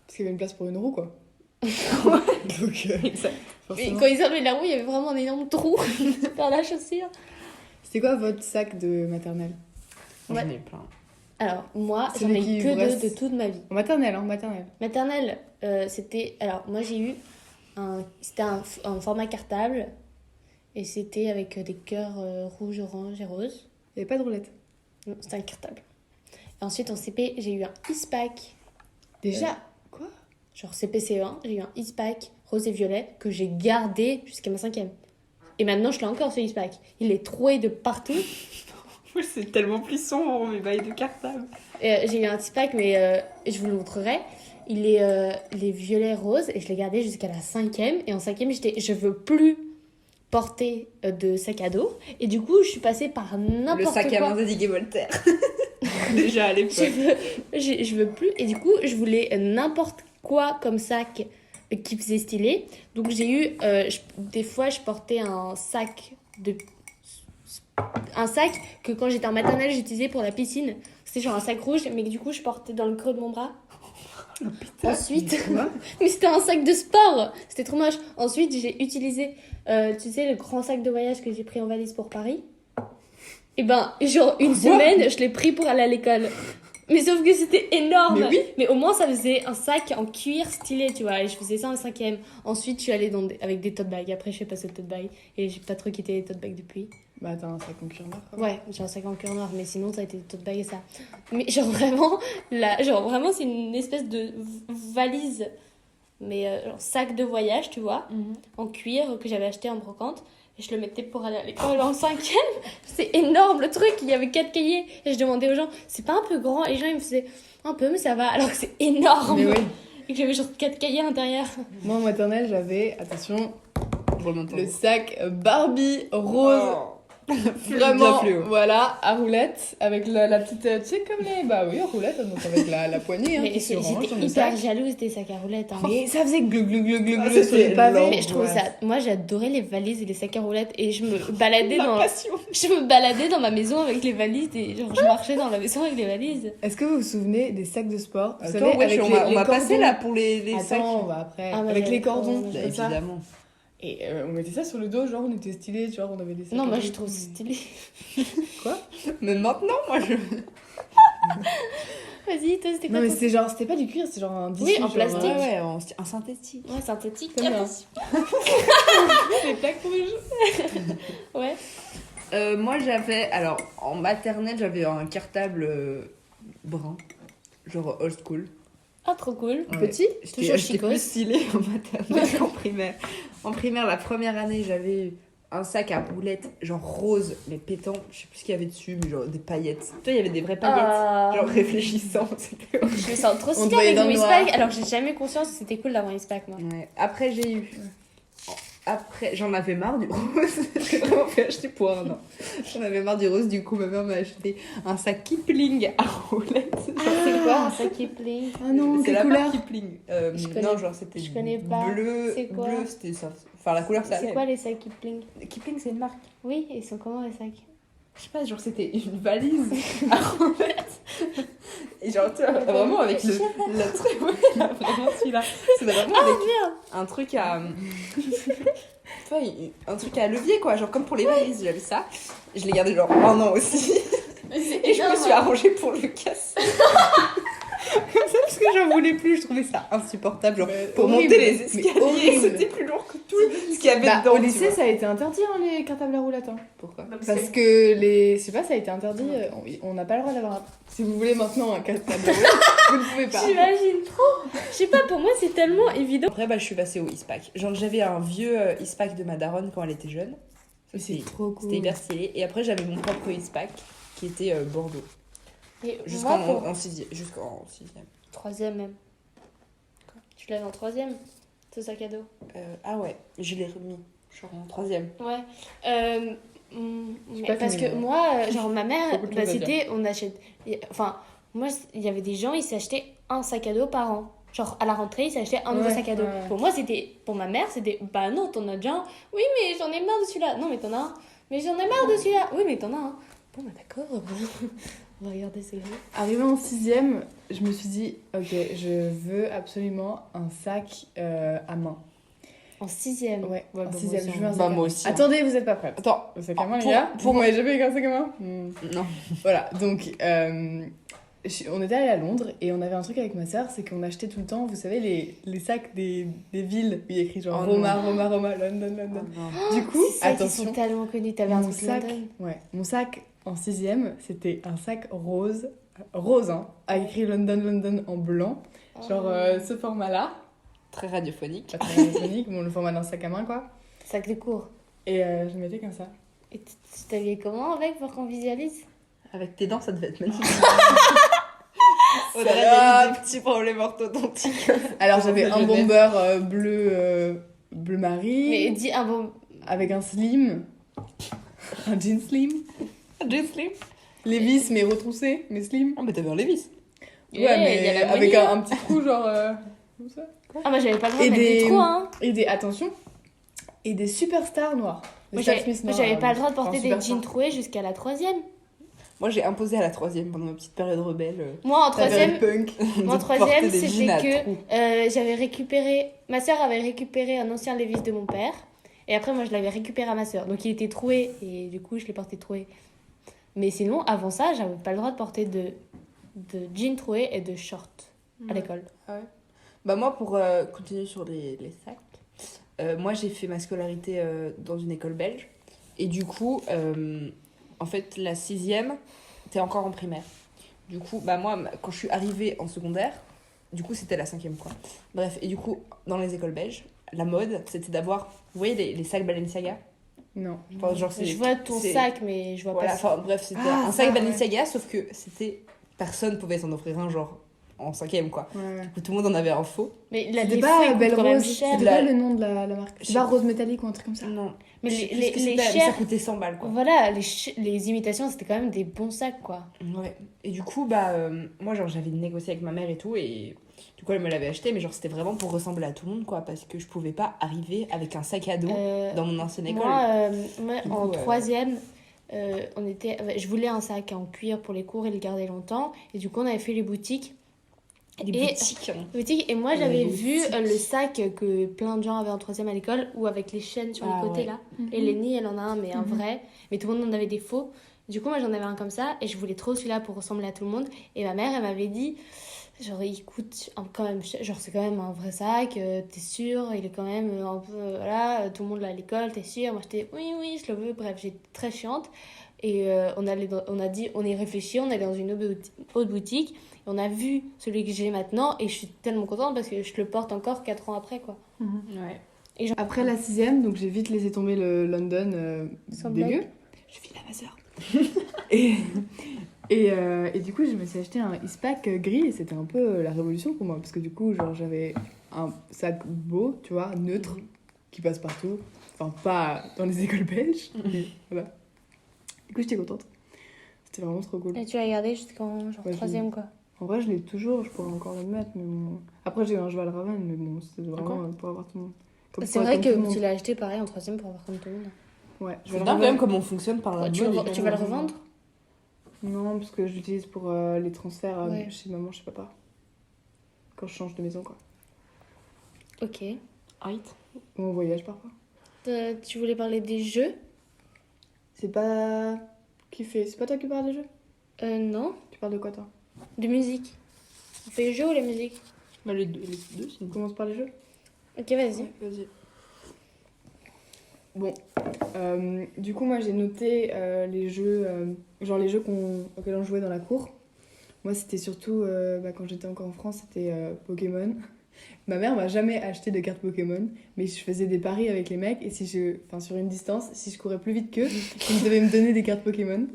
Parce qu'il y avait une place pour une roue, quoi. Donc, Exact. Mais forcément. quand ils enlevaient la roue, il y avait vraiment un énorme trou dans la chaussure. C'était quoi votre sac de maternelle? Ouais. J'en ai plein. Alors, moi, Celui j'en ai qui eu que vous deux reste. de toute ma vie. En maternelle, hein, maternelle. Maternelle, c'était... Alors, moi, j'ai eu c'était un format cartable. Et c'était avec des cœurs rouges, orange et rose. Il n'y avait pas de roulette. Non, c'était un cartable. Et ensuite, en CP, j'ai eu un Eastpak. Déjà Quoi? Genre CPCE1, j'ai eu un Eastpak rose et violet que j'ai gardé jusqu'à ma 5e. Et maintenant, je l'ai encore, ce Eastpak. Il est troué de partout. C'est tellement plus sombre mes bails de cartable. J'ai eu un Eastpak, mais je vous le montrerai. Il est violet rose et je l'ai gardé jusqu'à la 5e. Et en 5e, je veux plus porter de sac à dos. Et du coup, je suis passée par Le n'importe sac à quoi. main d'Adig et Voltaire. Déjà à l'époque. Je veux plus. Et du coup, je voulais n'importe quoi comme sac qui faisait stylé. Donc j'ai eu... des fois, je portais un sac que quand j'étais en maternelle, j'utilisais pour la piscine. C'était genre un sac rouge, mais que du coup, je portais dans le creux de mon bras. Ensuite... Quoi? Mais c'était un sac de sport. C'était trop moche. Ensuite, j'ai utilisé, tu sais, le grand sac de voyage que j'ai pris en valise pour Paris. Et ben, genre une semaine, je l'ai pris pour aller à l'école. Mais sauf que c'était énorme. Mais oui. Mais au moins, ça faisait un sac en cuir stylé, tu vois. Et je faisais ça en 5e. Ensuite, je suis allée avec des tote bags. Après, je fais passer le tote bag. Et j'ai pas trop quitté les tote bags depuis. Bah, t'as un sac en cuir noir, quoi. Ouais, j'ai un sac en cuir noir. Mais sinon, ça a été des tote bags et ça. Mais genre vraiment, c'est une espèce de valise. Mais genre sac de voyage, tu vois. En cuir que j'avais acheté en brocante. Et je le mettais pour aller à l'école en 5e. C'est énorme le truc. Il y avait 4 cahiers. Et je demandais aux gens, c'est pas un peu grand? Et les gens, ils me faisaient un peu, mais ça va. Alors que c'est énorme. Mais oui. Et que j'avais genre 4 cahiers à l'intérieur. Moi, en maternelle, j'avais, attention, Remontant. le sac Barbie rose. Oh. Vraiment, Bien fluo. voilà, à roulette, avec la petite, tu sais, comme les, bah oui, à roulette, donc avec la poignée, hein, Mais qui se range dans j'étais le hyper sac. jalouse des sacs à roulettes. Hein. Mais ça faisait glou glou glou glou Ah, glou sur c'était les pavés. lent. Mais je trouve Ouais. ça... Moi, j'adorais les valises et les sacs à roulettes. Et je me baladais La dans... passion. Je me baladais dans ma maison avec les valises. Et genre, je marchais dans la maison avec les valises. Est-ce que vous vous souvenez des sacs de sport? Vous Attends, savez, wesh, avec on les m'a passé cordons. là pour les sacs. Attends, on va après. Ah, moi, avec les j'avais pas, cordons, moi, comme ça. Évidemment. Et on mettait ça sur le dos, genre on était stylés, genre on avait des sacs. Non, à moi, dos je et trouve tout. ça stylé. Mais maintenant, moi je. Vas-y, toi, c'était quoi Non, mais ton- c'était genre, c'était pas du cuir, c'était genre un tissu. Oui, en genre, plastique. Ouais, un synthétique. Ouais, synthétique. Comme Très ça. bien. Des plaques pour les jeux. Ouais. Moi j'avais. Alors, en maternelle, j'avais un cartable brun. genre old school. Ah, trop cool. Ouais. Petit, toujours J'étais chicos. plus stylée en maternelle qu'en primaire. En primaire, la première année, j'avais un sac à roulettes, genre rose, mais pétant. Je sais plus ce qu'il y avait dessus, mais genre des paillettes. Toi, il y avait des vraies paillettes. Ah. Genre réfléchissant, c'était horrible. Je me sens trop On te stylée voyait avec dans mon le Eastpak, noir. alors j'ai jamais conscience que c'était cool d'avoir un Eastpak, moi. Ouais. Après, j'ai eu. Après, j'en avais marre du rose. J'ai vraiment fait acheter pour un an. J'en avais marre du rose, du coup, ma mère m'a acheté un sac Kipling à roulettes. C'est quoi un sac Kipling? Ah non, C'est quelle la couleur? marque Kipling. Je connais- Non, genre c'était je connais pas. bleu. C'est quoi Bleu, c'était ça. Enfin, la couleur, ça C'est allait. quoi les sacs Kipling? Kipling, c'est une marque. Oui, ils sont comment les sacs? Je sais pas, genre c'était une valise à roulettes. Et genre, tu vois, vraiment avec le truc. Ouais, là, vraiment celui-là. C'est vraiment avec un truc à. Tu vois, un truc à levier quoi, genre comme pour les valises, j'avais ça. Je l'ai gardé genre un an aussi. Et je me suis arrangée pour le casser. Comme ça, parce que j'en voulais plus, je trouvais ça insupportable. Genre, pour horrible. monter les Mais escaliers, horrible. c'était plus lourd que tout ce qu'il y avait Bah, dedans. au tu lycée, vois. ça a été interdit, hein, les cartables à roulettes. Hein. Pourquoi Parce que les. Je sais pas, ça a été interdit. On n'a pas le droit d'avoir un. Si vous voulez maintenant un cartable à roulettes, vous ne pouvez pas. J'imagine trop. Je sais pas, pour moi c'est tellement évident. Après, bah, je suis passée au Eastpak. Genre, j'avais un vieux Eastpak de ma daronne quand elle était jeune. Mais c'est trop cool. C'était hyper stylé. Et après, j'avais mon propre Eastpak qui était Bordeaux. Et Jusqu'en moi, pour en sixième. Jusqu'en sixième. troisième même. Tu l'avais en troisième, ce sac à dos? Ah ouais, je l'ai remis. Genre en troisième. Ouais. J'ai pas Parce fini, que moi. moi, genre ma mère, Beaucoup de bah, choses à c'était, on achète. Enfin, moi, il y avait des gens, ils s'achetaient un sac à dos par an. Genre à la rentrée, ils s'achetaient un nouveau Ouais, sac à dos. ouais, ouais. Pour moi, c'était. Pour ma mère, c'était. Bah non, t'en as déjà un. Oui, mais j'en ai marre de celui-là. Non, mais t'en as un. Mais j'en ai marre de celui-là. Oui, mais t'en as un. Bon, bah d'accord. On va regarder ces jeux. Arrivée en sixième, je me suis dit, ok, je veux absolument un sac à main. En sixième. Ouais, bah, en moi sixième, aussi, je veux un hein. sac Bah, à moi main. aussi, hein. Attendez, vous êtes pas prêtes. Attends, Le sac à main, pour- les gars. pour- Vous m'avez jamais eu un sac à main non. Voilà, donc on était allé à Londres et on avait un truc avec ma soeur, c'est qu'on achetait tout le temps, vous savez, les sacs des villes où il y a écrit genre Oh Roma, Roma, Roma, London, London. Du coup, C'est ça qui attention, sont tellement connus. T'avais un mon truc sac, London. ouais, mon sac en sixième, c'était un sac rose, hein, avec écrit London, London en blanc, genre ce format-là, Très radiophonique. pas très électronique, bon, le format d'un sac à main quoi, Sac de cours. et je mettais comme ça. Et tu t'habillais comment avec pour qu'on visualise? Avec tes dents, ça devait être magnifique. On Salope. aurait eu des petits problèmes orthodontiques. Alors j'avais un Je vais- bomber bleu marine. Mais dis un bon. Avec un slim, un jean slim, Just slim. Levi's mais retroussé, mais slim. Oh, mais t'avais un Levi's. Ouais, il y a mais la avec monnaie, un petit trou genre comme ça. Ah, bah j'avais pas le droit Et de mettre des des- trous, hein. Et des, attention, et des superstars noirs. Des Moi, Stan j'avais Smith moi, noirs, j'avais pas le droit de enfin, porter des superstars. jeans troués jusqu'à la troisième. Moi, j'ai imposé à la troisième pendant ma petite période rebelle. Moi, en troisième, Punk. moi, en de troisième, porter des jeans à c'était trous. que j'avais récupéré. Ma soeur avait récupéré un ancien Levi's de mon père. Et après, moi, je l'avais récupéré à ma soeur. Donc, il était troué. Et du coup, je l'ai porté troué. Mais sinon, avant ça, j'avais pas le droit de porter de jeans troués et de shorts à l'école. Bah moi, pour continuer sur les sacs, moi j'ai fait ma scolarité dans une école belge. Et du coup, en fait, la sixième, t'es encore en primaire. Du coup, bah moi, quand je suis arrivée en secondaire, du coup, c'était la cinquième, quoi. Bref, et du coup, dans les écoles belges, la mode, c'était d'avoir, vous voyez, les sacs Balenciaga. Non. Enfin, genre, Je vois ton c'est- sac, mais je vois Voilà, pas ça. enfin bref, c'était Ah, un ça, sac ouais. Balenciaga, sauf que c'était... Personne pouvait s'en offrir un, genre, en cinquième, quoi. Ouais. Tout le monde en avait un faux. Mais C'était les pas faux, ils coûtent Belle quand même Rose, cher. c'était La- pas le nom de la marque. Je C'est sais- pas Rose métallique ou un truc comme ça. Non. Mais Je sais les, plus ce les, que les c'était, mais ça chers, coûtait 100 balles, quoi. voilà, les imitations, c'était quand même des bons sacs, quoi. Ouais. Et du coup, bah, moi, genre, j'avais négocié avec ma mère et tout, et du coup, elle me l'avait acheté, mais genre, c'était vraiment pour ressembler à tout le monde, quoi, parce que je pouvais pas arriver avec un sac à dos dans mon ancienne école. Moi, Du en coup, troisième, je voulais un sac en cuir pour les cours et le garder longtemps. Et du coup, on avait fait les boutiques. Les et- boutiques. Et moi, Les j'avais boutiques. vu le sac que plein de gens avaient en troisième à l'école, ou avec les chaînes sur Ah, les côtés, ouais. là. Et Lenny, elle en a un, mais un Mhm. vrai. Mais tout le monde en avait des faux. Du coup, moi, j'en avais un comme ça, et je voulais trop celui-là pour ressembler à tout le monde. Et ma mère, elle m'avait dit... Genre, il coûte quand même cher. Genre, c'est quand même un vrai sac, t'es sûr, il est quand même un peu. Voilà, tout le monde l'a à l'école, t'es sûr. Moi, j'étais oui, je le veux. Bref, j'étais très chiante. Et on a dit, on y réfléchit, on est allé dans une autre boutique. Et on a vu celui que j'ai maintenant. Et je suis tellement contente parce que je le porte encore 4 ans après, quoi. Ouais. Et Après la 6ème, donc j'ai vite laissé tomber le London Sans dégueu. blague. Je file à ma sœur. et du coup, je me suis acheté un Eastpak gris et c'était un peu la révolution pour moi parce que du coup, genre, j'avais un sac beau, tu vois, neutre, qui passe partout. Enfin, pas dans les écoles belges. Mais voilà. Du coup, j'étais contente. C'était vraiment trop cool. Et tu l'as gardé jusqu'en genre Ouais, 3ème, quoi. En vrai, je l'ai toujours, je pourrais encore le mettre. Mais bon. Après, j'ai eu un Joël Raven, mais bon, c'était vraiment pour avoir tout le monde. C'est vrai que tu l'as acheté pareil en 3ème pour avoir comme tout le monde. Ouais, Je veux quand même comment on fonctionne par la Ouais, mode. tu vas le revendre? Non, parce que je l'utilise pour les transferts Ouais. chez maman, chez papa. Quand je change de maison, quoi. Ok. Right. Ou en voyage parfois. Tu voulais parler des jeux? C'est pas. Qui fait. C'est pas toi qui parles des jeux? Non. Tu parles de quoi, toi? De musique. On fait le jeu ou la musique? Bah, les deux, On sinon. commence par les jeux? Ok, vas-y. Ouais, vas-y. Bon. Du coup, moi, j'ai noté les jeux. Genre les jeux auxquels on jouait dans la cour. Moi, c'était surtout. Quand j'étais encore en France, c'était Pokémon. Ma mère m'a jamais acheté de cartes Pokémon, mais je faisais des paris avec les mecs et sur une distance, si je courais plus vite qu'eux, ils devaient me donner des cartes Pokémon.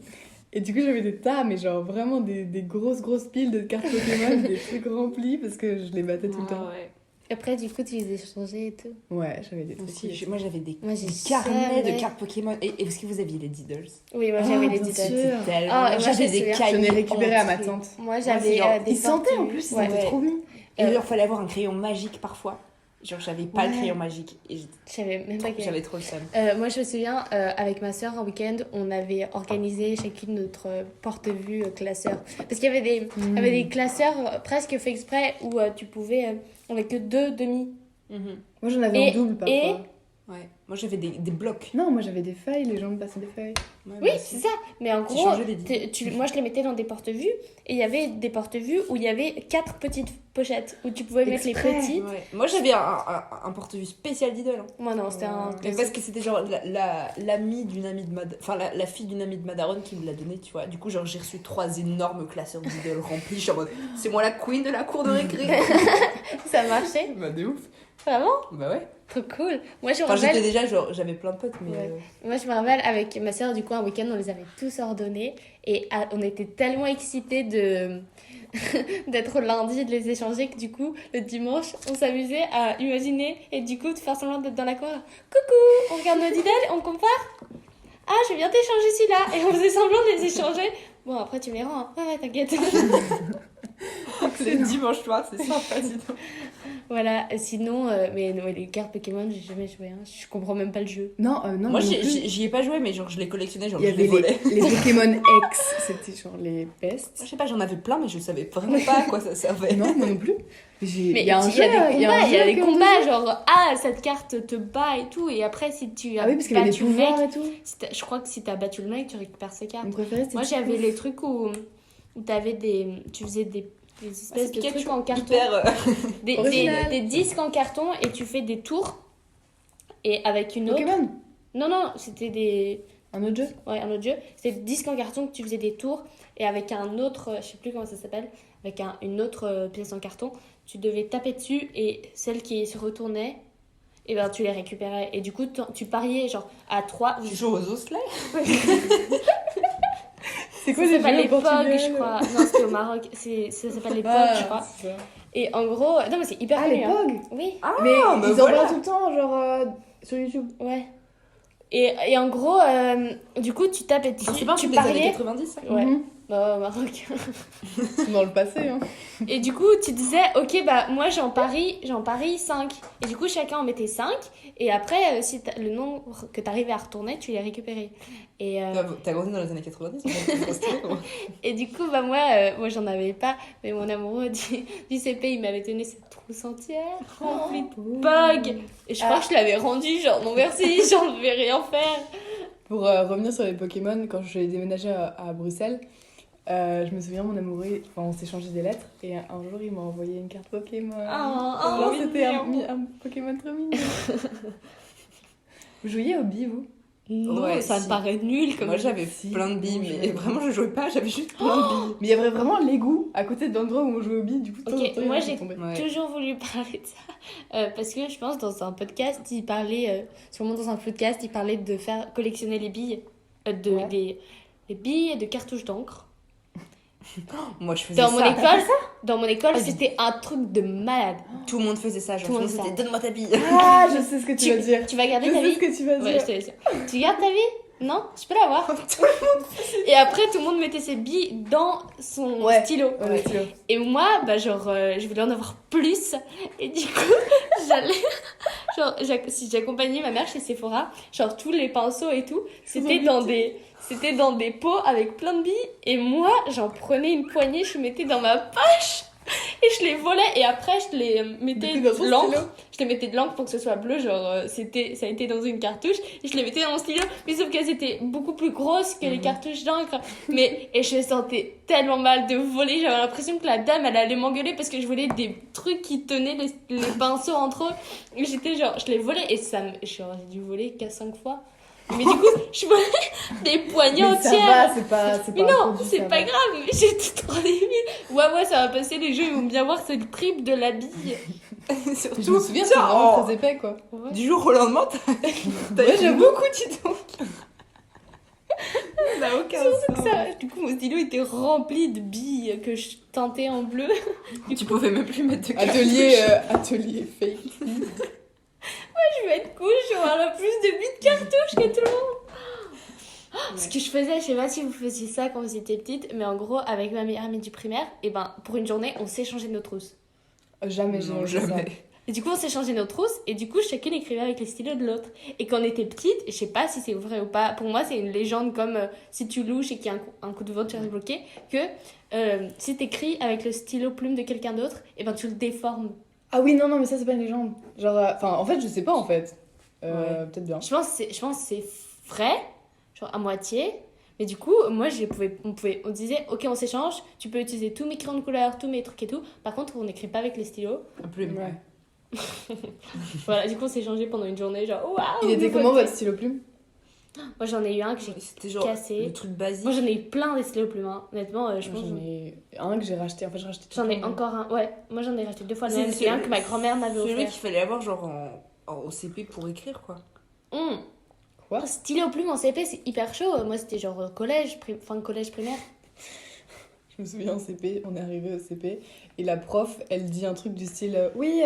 Et du coup, j'avais des tas, mais genre vraiment des grosses piles de cartes Pokémon, des trucs remplis parce que je les battais tout le temps. Ouais. Après, du coup, tu les échangeais et tout. Ouais, j'avais des trucs. Aussi, moi j'avais des Moi, j'ai carnets jamais- de cartes Pokémon. Et est-ce que vous aviez les Diddles? Oui, moi j'avais les bien Diddles. sûr. Tellement. Ah, et moi, J'avais je des me souviens. Je cahiers n'ai récupéré à ma entiers. tante. Moi, c'est j'avais genre, des Ils sentaient en plus, ils Ouais. étaient trop bien. Et il fallait avoir un crayon magique parfois. Genre j'avais pas le Ouais. crayon magique. Et Je savais même pas quel. j'avais trop le seum. Moi, je me souviens, avec ma soeur, un week-end, on avait organisé chacune notre porte-vue classeur. Parce qu'il y avait il y avait des classeurs presque fait exprès où tu pouvais, avec que 2 demi. Moi, j'en avais Et- en double parfois. et- Ouais. Moi j'avais des blocs. Non, moi j'avais des feuilles, les gens me passaient des feuilles. Ouais, Oui, moi c'est aussi. ça. Mais en Tu gros, changeais les Diddles. moi, je les mettais dans des porte-vues. Et il y avait des porte-vues où il y avait 4 petites pochettes où tu pouvais mettre les Exprès. petits. Ouais. Moi j'avais un porte-vue spécial Diddle. Hein. Moi, non, c'était un. Mais parce que c'était genre l'amie d'une amie de Enfin la fille d'une amie de Madaron qui me l'a donné, tu vois. Du coup, genre j'ai reçu 3 énormes classeurs Diddle remplis. Je suis en mode, c'est moi la queen de la cour de récré. Ça marchait. Bah de ouf. Vraiment? Bah ouais. Trop cool. Moi, je me Enfin j'étais rappelle. déjà genre, j'avais plein de potes, mais. Ouais. Moi, je me rappelle avec ma soeur, du coup, un week-end, on les avait tous ordonnés. Et on était tellement excités d'être lundi et de les échanger que du coup, le dimanche, on s'amusait à imaginer et du coup, de faire semblant d'être dans la cour. Coucou, on regarde nos Diddle, on compare. Ah, je vais bien t'échanger celui-là. Et on faisait semblant de les échanger. Bon, après, tu me les rends. Hein. Ouais, t'inquiète. C'est dimanche soir, c'est sympa, dis donc. Voilà, sinon, mais non, les cartes Pokémon, j'ai jamais joué. Hein. Je comprends même pas le jeu. Non, non. Moi non plus. j'y ai pas joué, mais genre je les collectionnais, genre Il y je les avait volais. les Pokémon X, c'était genre les pestes. Je sais pas, j'en avais plein, mais je savais vraiment pas à quoi ça servait. Non, moi non plus. Mais Il y a un il jeu, y a des jeu combats, auquel on joue. genre, ah, cette carte te bat et tout. Et après, si tu as Ah oui, parce qu'il y avait des battu le mec, pouvoirs et tout. je crois que si t'as battu le mec, tu récupères ses cartes. Mon préféré, c'était Moi, Chico. j'avais les trucs où t'avais tu faisais des espèces de trucs en carton. Hyper. Original. Des disques en carton et tu fais des tours. Et avec une autre. Pokémon. Non, c'était des. Un autre jeu. Ouais, un autre jeu. C'était des disques en carton que tu faisais des tours. Et avec un autre, je sais plus comment ça s'appelle, avec une autre pièce en carton, tu devais taper dessus et celle qui se retournait, et ben tu les récupérais. Et du coup, tu pariais genre à 3. Tu joues aux osselets? C'est Ça s'appelle les POG, je crois. Non, c'était au Maroc. Ça s'appelle les POG, je crois. c'est ça. Et en gros, non, mais c'est hyper Ah, connu. les hein. POG. Oui, Mais bah ils en voilà. parlent tout le temps, genre sur YouTube. ouais. Et en gros, du coup, tu tapais dessus, C'est pas un tu truc des années pariais. 90 ça? Ouais, Mhm. bah, au Maroc. Dans le passé, hein. Et du coup, tu disais, ok, bah moi j'en parie 5. Et du coup, chacun en mettait 5. Et après, si le nombre que t'arrivais à retourner, tu les récupérais. Et, T'as grandi dans les années 90? et du coup, bah moi j'en avais pas. Mais mon amoureux du CP, il m'avait donné cette trousse entière remplie de POG. Et je crois que je l'avais rendu, genre non merci, j'en devais rien faire. Pour revenir sur les Pokémon, quand j'ai déménagé à Bruxelles, Je me souviens, mon amoureux, enfin, on s'est changé des lettres et un jour il m'a envoyé une carte Pokémon. Oh, C'était un Pokémon trop mignon. Vous jouiez au billes, vous? Non, Ouais, ça si. me paraît nul comme Moi j'avais Si, plein de billes, moi, mais je- vraiment je jouais pas, j'avais juste plein de billes. Mais il y avait vraiment l'égout à côté de l'endroit où on jouait au billes, du coup, de temps en Ok, temps, moi il j'ai tombait. Ouais. toujours voulu parler de ça parce que je pense dans un podcast il parlait, sûrement dans un podcast il parlait de faire collectionner les billes, Ouais. les billes de cartouches d'encre. Moi je faisais Dans mon ça. école, dans mon école Ah, c'était un truc de malade. Tout le monde faisait ça, genre Tout tout le le monde monde c'était donne-moi ta bille. Ah, je sais ce que tu vas dire. Tu vas Je garder ta sais vie? ce que tu vas Ouais, dire. je te laisse. Tu gardes ta vie? Non? Je peux l'avoir. Et après, tout le monde mettait ses billes dans son Ouais. stylo. Ouais, stylo. Et moi, bah, genre, je voulais en avoir plus. Et du coup, j'allais. Genre, si j'accompagnais ma mère chez Sephora, genre, tous les pinceaux et tout, c'était dans des pots avec plein de billes. Et moi, j'en prenais une poignée, je mettais dans ma poche. Et je les volais. Et après, je les mettais Dans son de l'encre. stylo. Je les mettais de l'encre pour que ce soit bleu, genre ça a été dans une cartouche et je les mettais dans mon stylo, mais sauf qu'elles étaient beaucoup plus grosses que les cartouches d'encre. Et je me sentais tellement mal de voler, j'avais l'impression que la dame elle allait m'engueuler parce que je volais des trucs qui tenaient les pinceaux entre eux. Et j'étais genre, je les volais et j'ai dû voler 5 fois. Mais du coup, je volais des poignées Mais ça entières. va, c'est pas Mais un non, produit, c'est ça pas va. grave, mais j'étais trop débile. Ouais, ça va passer, les jeux ils vont bien voir, c'est le trip de la bille. Surtout, Je me souviens, c'est tiens, vraiment oh, très épais, quoi. du jour au lendemain, t'as Ouais, eu j'avoue. beaucoup de donc. Ça n'a aucun sens. Du coup, mon stylo était rempli de billes que je teintais en bleu. Tu pouvais même plus mettre de Atelier fake. Je vais être cool, je vais avoir plus de billes de cartouches que tout le monde. Ce que je faisais, je sais pas si vous faisiez ça quand vous étiez petite, mais en gros, avec ma meilleure amie du primaire, et ben, pour une journée, on s'échangeait nos trousses. Jamais, Non, j'ai fait ça. jamais. Et du coup, on s'échangeait nos trousses, et du coup, chacune écrivait avec les stylos de l'autre. Et quand on était petite, je sais pas si c'est vrai ou pas, pour moi, c'est une légende comme si tu louches et qu'il y a un coup de vent, tu restes bloqué, que si t'écris avec le stylo plume de quelqu'un d'autre, et ben, tu le déformes. Ah oui, non, mais ça, c'est pas une légende. Genre, enfin, en fait, je sais pas, en fait. Peut-être bien. Je pense que c'est vrai, genre à moitié. Mais du coup, moi, on disait, ok, on s'échange, tu peux utiliser tous mes crayons de couleur, tous mes trucs et tout. Par contre, on n'écrit pas avec les stylos. Plus. Ouais. Voilà, du coup, on s'est échangé pendant une journée, genre, waouh! Il était nouveauté. comment votre stylo plume? Moi, j'en ai eu un que j'ai C'était genre cassé. le truc basique. Moi, j'en ai eu plein des stylos plumes, hein. Honnêtement, je pense. J'en ai un que j'ai racheté. En fait, j'ai racheté tout J'en ai plein, mais- encore un, ouais. Moi, j'en ai racheté 2 fois le C'est même. C'est un que ma grand-mère m'avait Celui offert. qu'il fallait avoir genre au CP pour écrire quoi. Quoi? Stylo plume en CP, c'est hyper chaud. Moi, c'était genre collège, fin de collège primaire. Je me souviens en CP, on est arrivé au CP et la prof, elle dit un truc du style oui,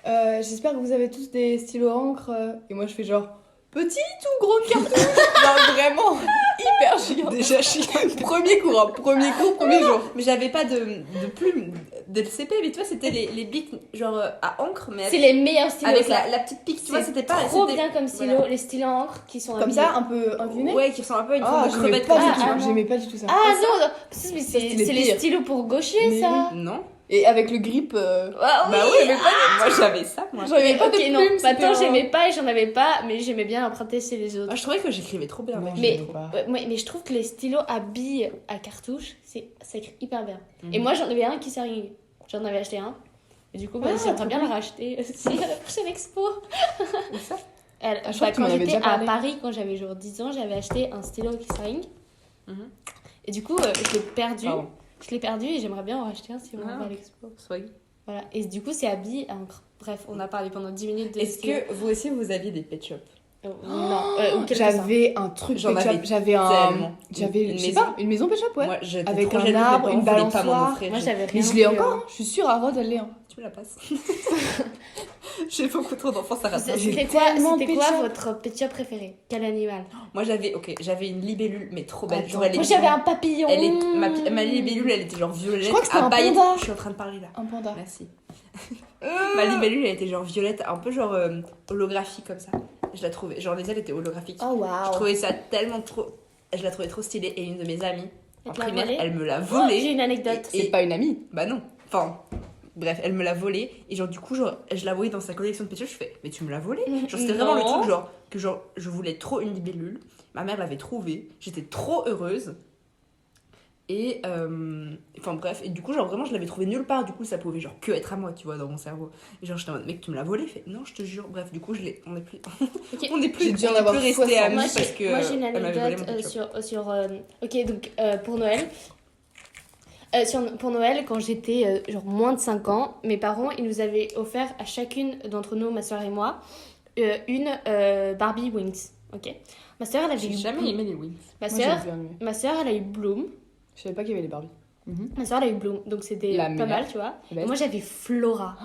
j'espère que vous avez tous des stylos encre. Et moi, je fais genre petite ou grande cartouche? Genre vraiment hyper chiant. Déjà chiant. Premier cours, premier jour. Mais j'avais pas de plume dès le CP, mais tu vois, c'était les bics genre à encre, mais C'est les meilleurs stylos. avec ça. la petite pique, tu vois, C'est c'était pas. trop c'était- bien comme stylo, voilà. les stylos à encre qui sont Comme habillés. ça, un peu incliné. Ouais, qui ressemble un peu à une Ah, forme de j'aimais crevette pas comme du ça, tout, tu vois. j'aimais pas du tout ça. Ah non, mais C'était c'est les les pires. stylos pour gaucher Mais ça. Non. Et avec le grip, Ah, oui. Bah oui, mais pas. Moi j'avais ça, moi. j'avais pas de Ok, plume. non, maintenant c'était un- j'aimais pas et j'en avais pas, mais j'aimais bien emprunter chez les autres. Moi je trouvais que j'écrivais trop bien. Non, avec. Mais, j'aimais pas. mais je trouve que les stylos à billes à cartouche, ça écrit hyper bien. Mhm. Et moi j'en avais un qui s'est j'en avais acheté un. Et du coup, bah, Ah, j'aimerais trop bien cool. le racheter aussi à la prochaine expo. Où ça je crois que tu m'en quand avais j'étais déjà à parlé. Paris, quand j'avais genre 10 ans, j'avais acheté un stylo X-Ring. Mhm. Et du coup, je l'ai perdu. Pardon. Je l'ai perdu et j'aimerais bien en racheter un si on Ah. va à l'expo. Soyez. Voilà. Et du coup, c'est à billes à encre. Bref, on a parlé pendant 10 minutes de Est-ce stylo. que vous aussi vous aviez des pet shops? Non, ou quelque chose. J'avais un truc J'en pet shop, avais j'avais tellement. j'avais Une je sais maison. pas, une maison pet shop, ouais. Moi j'étais Avec trop un jalouse, mes arbre, parents une voulaient pas m'en balançoire. offrir. Moi, j'avais rien. Mais je l'ai non plus, encore, hein. Je suis sûre, à Rhodes, elle l'est. Hein. Tu me la passes. J'ai beaucoup trop d'enfance à rattraper. C'était tellement quoi de pet shop. votre pet shop préféré? Quel animal? Moi j'avais une libellule mais trop belle. Attends. Genre, elle Moi est- j'avais un papillon. Elle est, ma libellule, elle était genre violette. Je crois que c'était à un paillettes. panda. Je suis en train de parler là. Un panda. Merci. Ma libellule, elle était genre violette, un peu genre holographique comme ça. Je la trouvais, genre les ailes étaient holographiques. Oh Je waouh. trouvais ça tellement trop. Je la trouvais trop stylée. Et une de mes amies en Elle te l'a primaire, volée elle me l'a Oh, volée. j'ai une anecdote. Et- C'est pas une amie. Bah non. Enfin, bref, elle me l'a volée. Et genre, du coup, genre, je la voyais dans sa collection de pet shop. Je fais, mais tu me l'as volée? Genre, c'était vraiment le Non. truc, genre, que genre, je voulais trop une libellule. Ma mère l'avait trouvée. J'étais trop heureuse. Et enfin bref, et du coup genre vraiment je l'avais trouvé nulle part, du coup ça pouvait genre que être à moi, tu vois, dans mon cerveau. Et genre j'étais en mode mec tu me l'as volé, fait non je te jure. Bref du coup on est plus Ok. on est plus, J'ai dû en on est avoir plus restés 60. amis Moi, parce que moi j'ai une elle m'avait volé mon anecdote ketchup. ok, donc pour Noël. Pour Noël, quand j'étais genre moins de 5 ans, mes parents ils nous avaient offert à chacune d'entre nous, ma soeur et moi, une Barbie Wings. Ok. Ma soeur elle avait J'ai eu jamais aimé les wings. Ma Moi, j'ai soeur, bien aimé. ma soeur elle a eu Bloom. Je savais pas qu'il y avait les Barbie. Ma soeur elle a eu Bloom, donc c'était La pas meilleure. mal, tu vois. La Et moi j'avais Flora.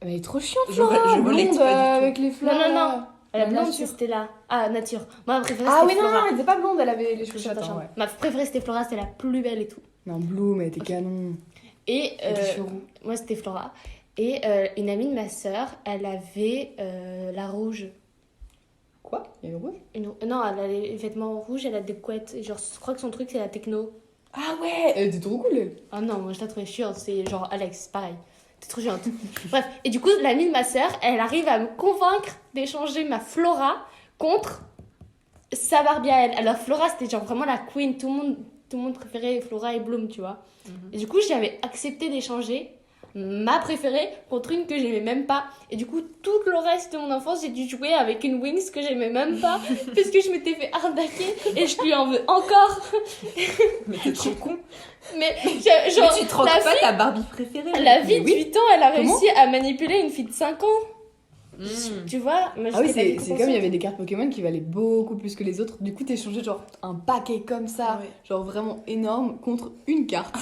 Mais elle est trop chiante, Je Flora, relate blonde pas du tout. avec les fleurs. Non, non, non. là. La blonde nature. c'était Stella. Ah, nature. Moi ma préférée Ah c'était oui, non, Flora. non, elle était pas blonde, elle avait les cheveux Chante, châtains. chante. Ouais. Ma préférée c'était Flora, c'était la plus belle et tout. Non, Bloom, elle était canon. Et Elle était cheveux roux. moi c'était Flora. Et une amie de ma soeur, elle avait la rouge. Quoi? Il y a le rouge? Non, elle a les vêtements rouges, elle a des couettes. Genre, je crois que son truc c'est la techno. Ah ouais! Elle était trop cool, elle. Ah non, moi je la trouvais chiante, c'est genre Alex, pareil. C'est trop chiante. Bref, et du coup, l'amie de ma soeur, elle arrive à me convaincre d'échanger ma Flora contre sa Barbie à elle. Alors Flora, c'était genre vraiment la queen, tout le monde préférait Flora et Bloom, tu vois. Et du coup, j'avais accepté d'échanger ma préférée contre une que j'aimais même pas. Et du coup, tout le reste de mon enfance, j'ai dû jouer avec une Wings que j'aimais même pas parce que je m'étais fait arnaquer et je lui en veux encore. Mais t'es trop con. Mais genre, Mais tu te rends la pas ta Barbie préférée. La fille de oui. 8 ans, elle a Comment réussi à manipuler une fille de 5 ans. Mm. Tu vois, moi, Ah oui, j'étais pas du c'est tout comme il y consciente. avait des cartes Pokémon qui valaient beaucoup plus que les autres. Du coup, t'échangeais genre un paquet comme ça, Ouais. genre vraiment énorme, contre une carte.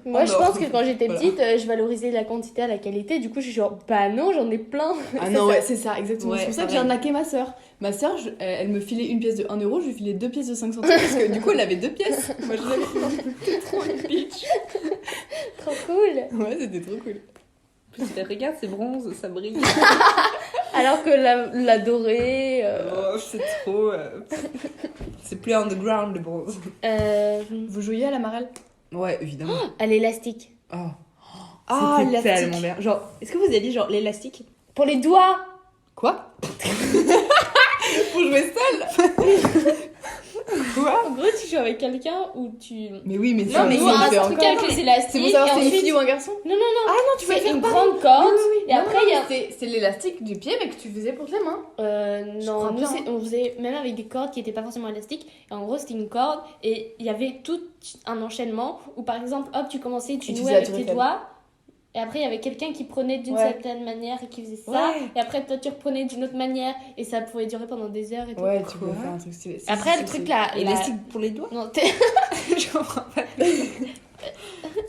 Moi, je Oh non. pense que quand j'étais Voilà. petite, je valorisais la quantité à la qualité. Du coup, je suis genre, bah non, j'en ai plein. Ah non, ouais, c'est ça, exactement. Ouais, c'est pour ça que j'ai pareil. arnaqué ma soeur. Ma soeur, elle me filait une pièce de 1 euro, je lui filais 2 pièces de 5 centimes parce que du coup, elle avait 2 pièces. Moi, je l'avais fait. Trop une bitch. Trop cool. Ouais, c'était trop cool. Regarde, c'est bronze, ça brille. Alors que la dorée. Oh, c'est trop. C'est plus underground le bronze. Vous jouiez à la marelle? Ouais, évidemment. À l'élastique. Oh. Ah, C'était l'élastique. tellement bien. Genre, est-ce que vous avez dit genre l'élastique? Pour les doigts. Quoi? Pour jouer seule? Quoi? En gros, tu joues avec quelqu'un ou tu. Mais oui, mais Non, mais on c'est le fait un truc encore. avec les élastiques. C'est pour savoir et si c'est une ensuite- fille ou un garçon? Non, non, non. Ah non, tu peux le C'est faire une pareil. grande corde. Oui, oui, oui. Et Non, après, non, il y a. c'est l'élastique du pied, mais que tu faisais pour les mains. Je Non, crois nous bien, on faisait même avec des cordes qui n'étaient pas forcément élastiques. Et en gros, c'était une corde et il y avait tout un enchaînement où par exemple, hop, tu commençais, tu Et tu nouais faisais la avec tour tes Eiffel. doigts. Et après, il y avait quelqu'un qui prenait d'une Ouais. certaine manière et qui faisait ça. Ouais. Et après, toi, tu reprenais d'une autre manière et ça pouvait durer pendant des heures et tout. Ouais, tu peux Quoi? faire un truc stylé. Si, Après, si, le si, truc si. là. Élastique pour les doigts? Non, Je comprends pas.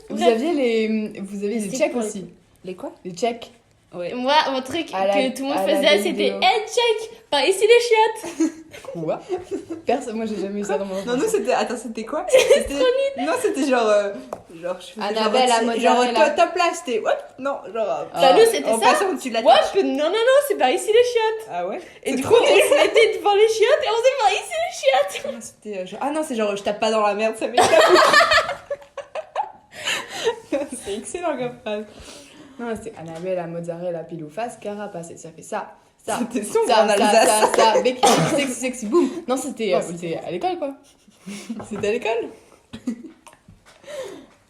Vous Bref. aviez des Élastique checks pour les aussi. Les quoi? Les checks. Ouais. Moi, mon truc À la- que tout le monde à la faisait, c'était vidéo. head check. Par ici les chiottes. Quoi? Personne, moi j'ai jamais eu ça dans mon Non, enfance. nous c'était. Attends, c'était quoi? C'était... Non, c'était genre. Genre, je faisais Annabelle genre, à genre, mozzarella. top là, c'était. What? Non, genre. Ah. Nous, c'était en ça. passant au-dessus de la Ouais, tâche. non, non, non, c'est par ici les chiottes. Ah ouais? Et C'est du trop coup, on se mettait devant les chiottes et on faisait par ici les chiottes. Non, c'était genre... Ah non, c'est genre je tape pas dans la merde, ça m'échappe. C'est excellent comme phrase. Non, c'est Annabelle, à mozzarella, pile ou face, carapace. Et ça fait ça. Ça. C'était sombre Ça, en ça, Alsace. ça, bec, sexy, sexy, boum. Non, c'était à l'école quoi. C'était à l'école.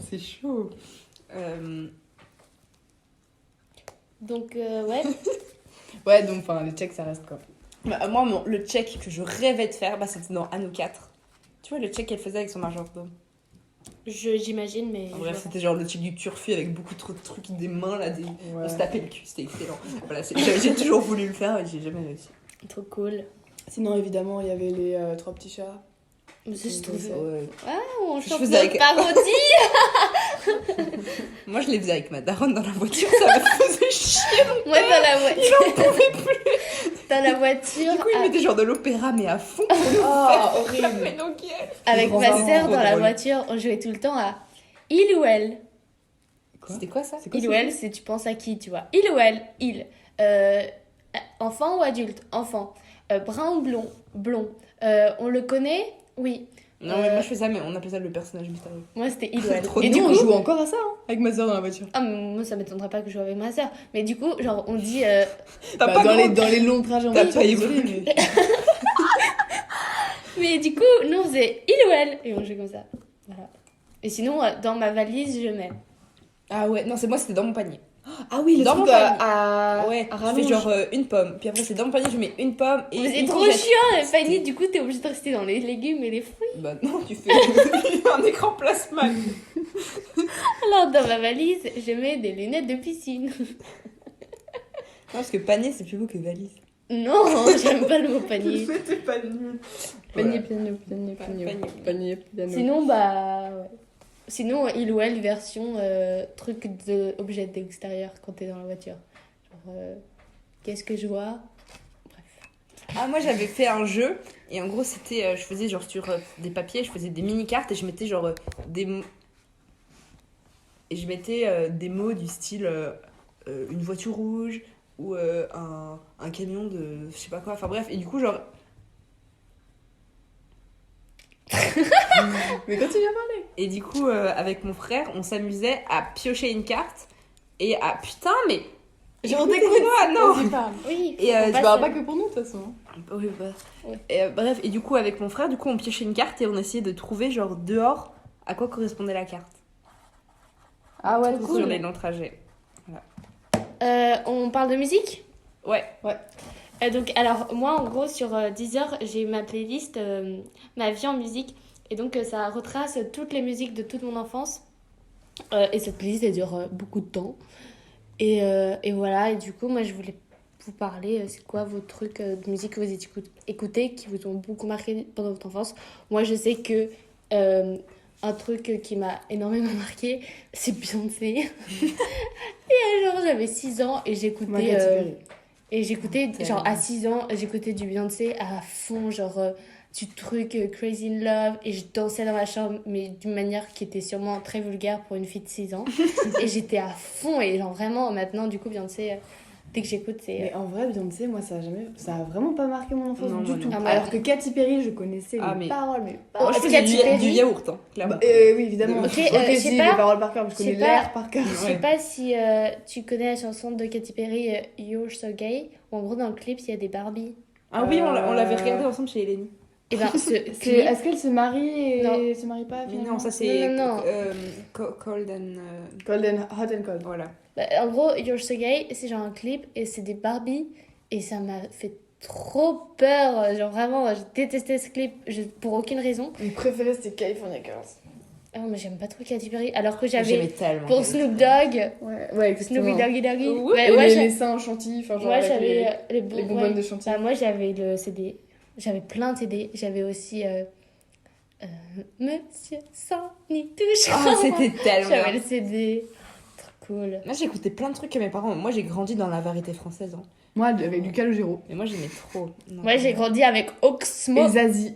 C'est chaud. Donc, ouais. Ouais, donc enfin, les checks ça reste quoi. Bah, moi, le check que je rêvais de faire, bah, c'était dans Anno 4. Tu vois le check qu'elle faisait avec son majordome. J'imagine, mais. En bref, c'était genre le check du turfu avec beaucoup trop de trucs, des mains là, on se tapait le cul, c'était excellent. Voilà, j'ai toujours voulu le faire mais j'ai jamais réussi. Trop cool. Sinon, évidemment, il y avait les 3 petits chats. Mais ça, je trouve. Ouais. Ah, on Je chante faisais notre avec- parodie. Moi, je les faisais avec ma daronne dans la voiture, ça me faisait chier. Moi, dans la voiture. Dans la voiture. Du coup, il mettait genre de l'opéra, mais à fond. Oh, horrible. Mais donc, Avec Trop ma marrant, sœur trop dans la drôle. voiture, on jouait tout le temps à il ou elle. C'était quoi ça? C'est quoi Il ou elle, c'est tu penses à qui, tu vois. Il ou elle, il. Enfant ou adulte, enfant. Brun ou blond, blond. On le connaît? Oui. Non, mais moi je faisais ça, mais on appelait ça le personnage mystérieux. Moi, c'était il ou elle. Trop Et du nous, on coup- joue encore à ça hein, avec ma soeur dans la voiture. Ah, mais moi, ça m'étonnerait pas que je joue avec ma sœur. Mais du coup, genre, on dit. T'as Bah, pas dans les longs trajets en T'as voiture. pas désolé, évolué. mais- Mais du coup, nous, on faisait il ou elle. Et on jouait comme ça. Voilà. Et sinon, dans ma valise, je mets. Ah ouais, non, c'était dans mon panier. Ah oui, le Dans truc mon panier. à Ouais, je fais rallonge. genre une pomme. Puis après, c'est dans mon panier, je mets une pomme et Mais c'est une trop courgette. chiant, Fanny. Du coup, t'es obligée de rester dans les légumes et les fruits. Bah non, tu fais un écran plasma. Alors, dans ma valise, je mets des lunettes de piscine. Non, parce que panier, c'est plus beau que valise. Non, j'aime pas le mot panier. C'était pas nul. Panier, Voilà. panier, piano. Sinon, bah. Ouais. Sinon, il ou elle, version truc de objet d'extérieur quand t'es dans la voiture. Genre, qu'est-ce que je vois? Ah, moi j'avais fait un jeu et en gros c'était je faisais genre sur des papiers, je faisais des mini cartes et je mettais genre des mots et je mettais des mots du style une voiture rouge ou un camion de je sais pas quoi, enfin bref, et du coup genre Mais continue à parler. et du coup avec mon frère on s'amusait à piocher une carte et à putain mais Genre, écoutez-moi, non. Vas-y, parle. Oui, Et, faut qu'on Tu passe- parles pas que pour nous, de toute façon. Oui, bah. Ouais. Et, bref, et du coup, avec mon frère, du coup, on piochait une carte et on essayait de trouver, genre, dehors, à quoi correspondait la carte. Ah ouais, Trop Sur cool. les longs trajets. On parle de musique? Ouais. Donc, alors, moi, en gros, sur Deezer, j'ai ma playlist Ma vie en musique. Et donc, ça retrace toutes les musiques de toute mon enfance. Et cette playlist, elle dure beaucoup de temps. Et voilà, et du coup, moi, je voulais vous parler, c'est quoi vos trucs de musique que vous écoutez, qui vous ont beaucoup marqué pendant votre enfance. Moi, je sais que un truc qui m'a énormément marqué, c'est Beyoncé. Et genre, j'avais 6 ans et j'écoutais, genre, à 6 ans, j'écoutais du Beyoncé à fond, genre, du truc Crazy in Love, et je dansais dans ma chambre, mais d'une manière qui était sûrement très vulgaire pour une fille de 6 ans. Et j'étais à fond, et genre, vraiment, maintenant, du coup, Beyoncé, dès que j'écoute, c'est... Mais en vrai, Beyoncé, moi, ça a vraiment pas marqué mon enfance Non, du moi tout. non. Alors que Katy Perry, je connaissais Ah, les mais- paroles, mais Moi, je Est-ce faisais Katy Perry du yaourt, hein, clairement. Oui, évidemment. Ok, Ok, je sais si, pas. les paroles par cœur, je Je sais connais pas. l'air par cœur. Je sais pas si tu connais la chanson de Katy Perry, You're So Gay, où en gros, dans le clip, il y a des Barbies. Ah oui, on l'avait regardé ensemble chez Hélène. Et ben, ce C'est- clip... Est-ce qu'elle se marie et Non. se marie pas Mais finalement non, ça c'est Non. Cold and... Golden, Hot and Cold. voilà. Bah, en gros, You're So Gay, c'est genre un clip et c'est des Barbies et ça m'a fait trop peur. Genre vraiment, j'ai détesté ce clip pour aucune raison. Mon préféré c'était California Girls. Ah non, mais j'aime pas trop Katy Perry. Alors que J'aimais j'avais tellement. pour Snoop Dogg, Ouais, exactement. Snoopy Doggy Doggy. Ouais, Ouais, Et ouais, les seins en chantilly, enfin genre moi avec j'avais les les bonbonnes de chantilly. Bah, moi j'avais le CD. J'avais plein de CD. J'avais aussi Monsieur sans ni touche. Ah, c'était tellement J'avais bien. le CD. Trop cool. Moi, j'écoutais plein de trucs que mes parents... Moi, j'ai grandi dans la variété française. Hein. Moi, avec du Calogero. Mais moi, j'aimais trop. Non. Moi j'ai grandi avec Oxmo. Et Zazie.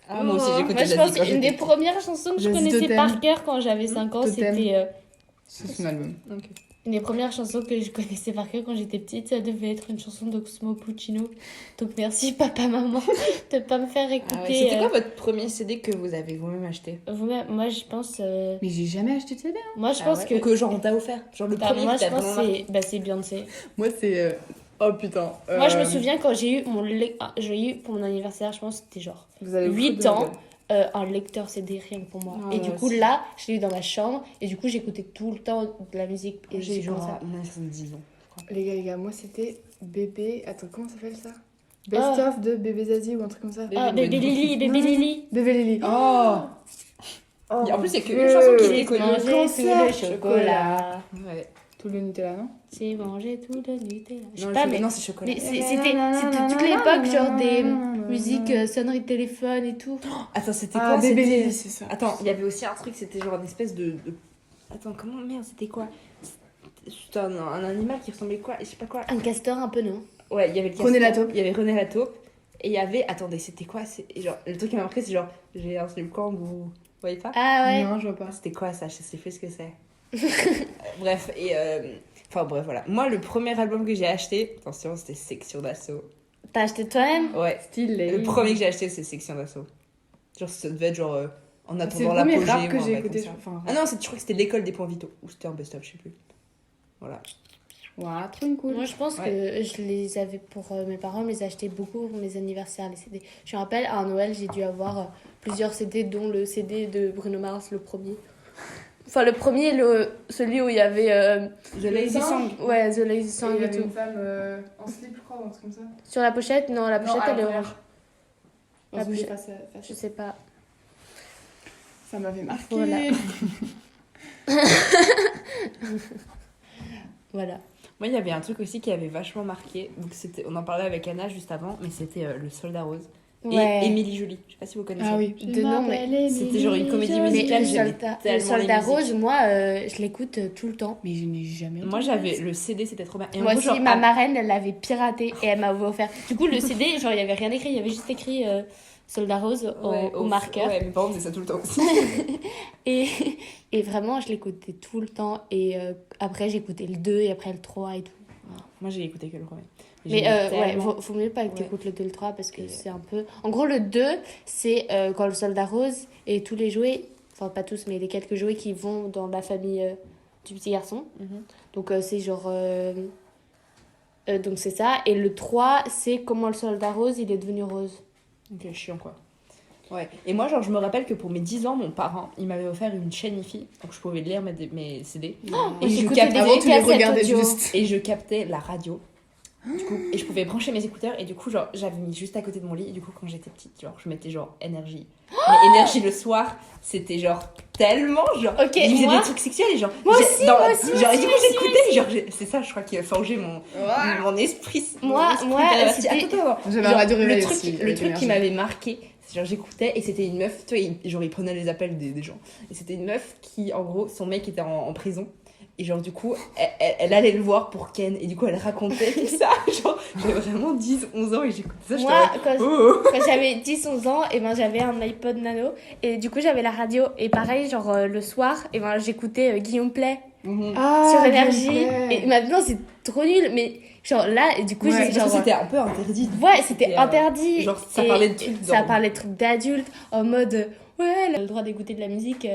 Ah, moi aussi, j'écoutais Moi, je Zazie pense quand qu'une des j'étais premières chansons que je Zazie connaissais Totem. par cœur quand j'avais 5 ans, Totem. c'était C'est son album. petite. Ok. une des premières chansons que je connaissais par cœur quand j'étais petite. Ça devait être une chanson d'Oxmo Puccino. Donc merci papa, maman de pas me faire écouter. Ah ouais, c'était quoi votre premier CD que vous avez vous-même acheté? vous-même. Moi je pense, Mais j'ai jamais acheté de CD. moi je Ah pense ouais. que Ou que genre on t'a offert? Genre le bah, premier moi qui je t'a pense vraiment marqué? c'est Beyoncé. Moi, c'est. Oh putain. Moi je me souviens quand j'ai eu j'ai eu pour mon anniversaire, je pense que c'était genre Vous allez vous 8 foutre de ma ans. gueule. Un lecteur CD rien que pour moi. Ah et ouais, du coup aussi. là, je l'ai eu dans ma chambre et du coup j'écoutais tout le temps de la musique et J'ai j'ai comme genre ça. mon anniversaire de 10 ans. Les gars, moi c'était bébé. Attends, comment ça s'appelle ça? Best of de Bébé Zazie ou un truc comme ça. Ah, Baby Lily, Baby Lily. Bébé Lily. Oh, En plus, il y a qu'une chanson qui est connue. Manger cancer, tout le chocolat. Ouais. Tout le Nutella, non? C'est manger tout le Nutella. Je sais Non, pas, mais non, c'est chocolat. mais c'était toute l'époque, genre des musiques, sonneries de téléphone et tout. Attends, c'était Ah, quoi? Bébé C'était- Lily, c'est ça. Attends, il y avait aussi un truc, c'était genre une espèce de... Attends, comment merde, c'était quoi? C'était un animal qui ressemblait quoi? Je sais pas quoi. Un castor un peu, non? Ouais, il y avait le René castor, Lataupe. Il y avait René Lataupe. Et il y avait... Attendez, c'était quoi? Et genre, le truc qui m'a marqué, c'est genre... J'ai un Snipcamp, vous voyez pas? Ah ouais. Non, je vois pas. C'était quoi ça? Je sais plus ce que c'est. Bref, et... Enfin bref, voilà. Moi, le premier album que j'ai acheté, attention, c'était Section d'Assaut. T'as acheté toi-même? Ouais. Stylé. Le premier que j'ai acheté, c'est Section d'Assaut. Genre, ça devait être genre... en C'est attendant le premier l'apogée rap que ou un j'ai bail écouté. comme ça. Enfin, Ah non, je crois que c'était l'école des points vitaux. Ou c'était un best-of, je sais plus. Voilà. Waouh, trop une cool. Moi, je pense que je les avais pour mes parents, me les achetais beaucoup pour mes anniversaires, les CD. Je me rappelle, à Noël, j'ai dû avoir plusieurs CD, dont le CD de Bruno Mars, le premier. Enfin, le premier, celui où il y avait... The Lazy Song. Ouais, The Lazy Song Et et tout. une femme en slip, je crois, ou un truc comme ça. Sur la pochette, non, la pochette, elle est orange. La pochette. pochette. Je sais pas. Ça m'avait marqué. Voilà. Voilà. Moi, il y avait un truc aussi qui avait vachement marqué. Donc, on en parlait avec Anna juste avant, mais c'était Le Soldat Rose. Ouais. Et Émilie Jolie. Je sais pas si vous connaissez. Ah oui. De nom, mais... C'était genre une comédie Mais musicale. le J'aimais soldat tellement les musiques. Rose, moi, je l'écoute tout le temps. Mais je n'ai jamais Moi, j'avais le CD, c'était trop bien. Et en Moi gros, aussi, genre, ma marraine, elle l'avait piraté et elle m'avait offert. Du coup, le CD, genre, il y avait rien écrit, il y avait juste écrit Soldat Rose au marqueur. Ouais, mes parents faisaient ça tout le temps aussi. Et vraiment, je l'écoutais tout le temps. Et après, j'écoutais le 2 et après le 3 et tout. Moi, j'ai écouté que le premier. Mais J'aimais ouais, tellement. faut mieux pas que t'écoutes le 2 et le 3 parce que c'est un peu... En gros, le 2, c'est quand le Soldat Rose et tous les jouets, enfin pas tous, mais les quelques jouets qui vont dans la famille du petit garçon. Donc c'est genre... donc c'est ça. Et le 3, c'est comment le Soldat Rose, il est devenu rose. Ok, chiant quoi. Ouais. Et moi, genre, je me rappelle que pour mes 10 ans, mon parent, il m'avait offert une chaîne hi-fi. Donc je pouvais lire mes CD. Et je j'écoutais capte- des Avant, tu les cassettes regardais audio. juste. Et je captais la radio. Du coup, et je pouvais brancher mes écouteurs. Et du coup, genre, j'avais mis juste à côté de mon lit. Et du coup, quand j'étais petite, genre, je mettais genre énergie. Mais énergie le soir, c'était genre tellement genre. Ok, il faisait moi- des trucs sexuels et genre. Moi j'ai- aussi, dans- moi aussi, genre, moi et du coup, aussi, j'écoutais. Genre, c'est ça, je crois, qui a forgé mon esprit. Moi, c'était- Attends, J'avais un genre, radio réveil le truc, aussi. le avec truc qui énergie. m'avait marqué, c'est genre j'écoutais et c'était une meuf, tu vois, genre il prenait les appels des gens. Et c'était une meuf qui, en gros, son mec était en prison. Et genre du coup, elle allait le voir pour Ken. Et du coup, elle racontait tout ça. Genre, j'avais vraiment 10-11 ans et j'écoutais ça. J'étais Moi, en mode, quand, oh. quand j'avais 10-11 ans, et ben, j'avais un iPod Nano. Et du coup, j'avais la radio. Et pareil, genre le soir, et ben, j'écoutais Guillaume Play Ah, sur Énergie. gameplay. Et maintenant, c'est trop nul. Mais genre là, et du coup, Ouais, j'ai Genre, genre... c'était un peu interdit. Ouais, c'était C'était, interdit. genre, ça Et- parlait de trucs Ça genre- parlait de trucs d'adultes. En mode, ouais, elle a le droit d'écouter de la musique.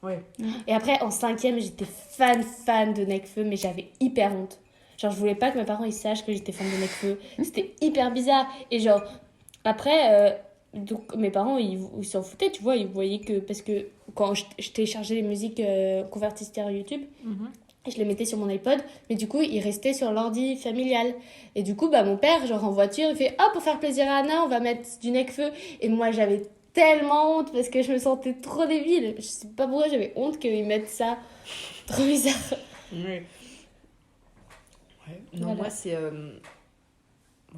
Ouais. Et après, en 5e, j'étais fan de Nekfeu, mais j'avais hyper honte. Genre, je voulais pas que mes parents ils sachent que j'étais fan de Nekfeu. C'était hyper bizarre. Et genre, après, donc, mes parents, ils s'en foutaient, tu vois. Ils voyaient que... Parce que quand je téléchargeais les musiques converties sur YouTube, et je les mettais sur mon iPod, mais du coup, ils restaient sur l'ordi familial. Et du coup, bah, mon père, genre en voiture, il fait « Ah, pour faire plaisir à Anna, on va mettre du Nekfeu. » Et moi, j'avais tellement honte parce que je me sentais trop débile. Je sais pas pourquoi j'avais honte qu'ils mettent ça. Trop bizarre. Ouais. Ouais. Non, Voilà. moi, c'est. Ouais,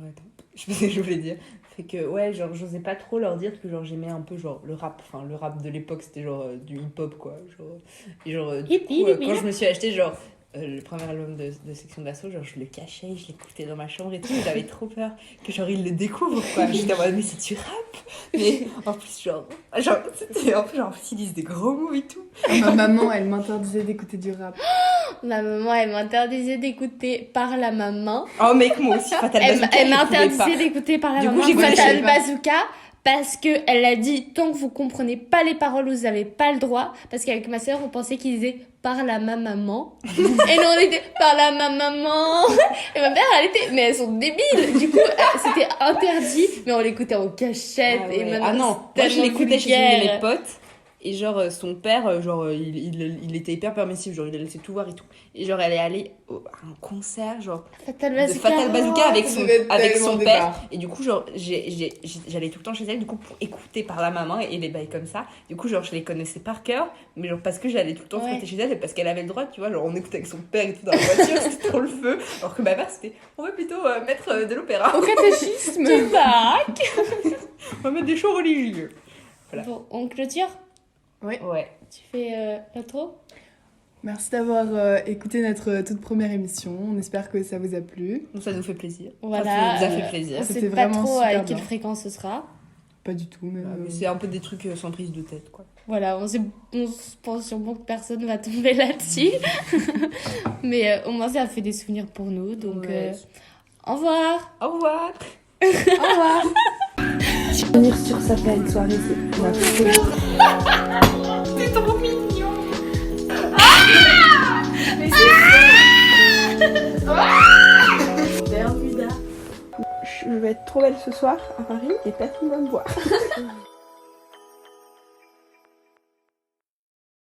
attends. Je sais pas ce que je voulais dire. C'est que, ouais, genre, j'osais pas trop leur dire que, genre, j'aimais un peu, genre, le rap. Enfin, le rap de l'époque, c'était, genre, du hip-hop, quoi. Genre, et, genre, du Hippie, coup, hippie. quand je me suis acheté, genre, le premier album de Section d'Assaut, genre, je le cachais, je l'écoutais dans ma chambre et tout. J'avais trop peur que, genre, ils le découvrent, quoi. J'étais en mode, mais c'est du rap. Mais en plus, genre, c'était en plus, genre, en plus, ils disent des gros mots et tout. Ma maman, elle m'interdisait d'écouter du rap. Ma maman, elle m'interdisait d'écouter par la maman. Oh, mec, moi aussi, Fatal Bazooka. Elle je pouvais pas. m'interdisait d'écouter par la Du coup, maman j'écoutais Fatal pas. Bazooka parce qu'elle a dit tant que vous comprenez pas les paroles, vous avez pas le droit. Parce qu'avec ma soeur, on pensait qu'ils disaient par la maman. Et nous, on était par la maman. Et ma mère, elle était. Mais elles sont débiles. Du coup, c'était interdit. Mais on l'écoutait en cachette. Ah, Et ouais. ma Ah mère, non, c'est moi je tellement l'écoutais chez une de vulgaire. mes potes. Et genre, son père, genre, il était hyper permissif, genre, il a laissé tout voir et tout. Et genre, elle est allée à un concert, genre, Fatal de Bazooka. Fatal Bazooka avec ça son, devait être avec tellement son des père. barres. Et du coup, genre, j'allais tout le temps chez elle, du coup, pour écouter par la maman et des bails comme ça. Du coup, genre, je les connaissais par cœur, mais genre, parce que j'allais tout le temps Ouais. fréquenter chez elle et parce qu'elle avait le droit, tu vois, genre, on écoutait avec son père et tout dans la voiture, c'était trop le feu. Alors que ma mère, c'était, on va plutôt mettre de l'opéra, Au catéchisme. Tu bac. on va mettre des shows religieux. Voilà. Bon, on clôture. Ouais. Tu fais l'intro. Merci d'avoir écouté notre toute première émission. On espère que ça vous a plu. Donc ça nous fait plaisir. Voilà. Ça nous a fait plaisir. On C'était sait pas vraiment trop super à quelle bien. fréquence ce sera. Pas du tout, mais. Mais c'est un peu des trucs sans prise de tête, quoi. Voilà, on se pense sûrement que personne va tomber là-dessus. Mais au moins, ça a fait des souvenirs pour nous. Donc, Ouais. au revoir. Au revoir. Au revoir! Venir sur sa peine soirée, c'est ma folie. C'est trop mignon. Mais c'est Bermuda. Je vais être trop belle ce soir à Paris et personne va me voir.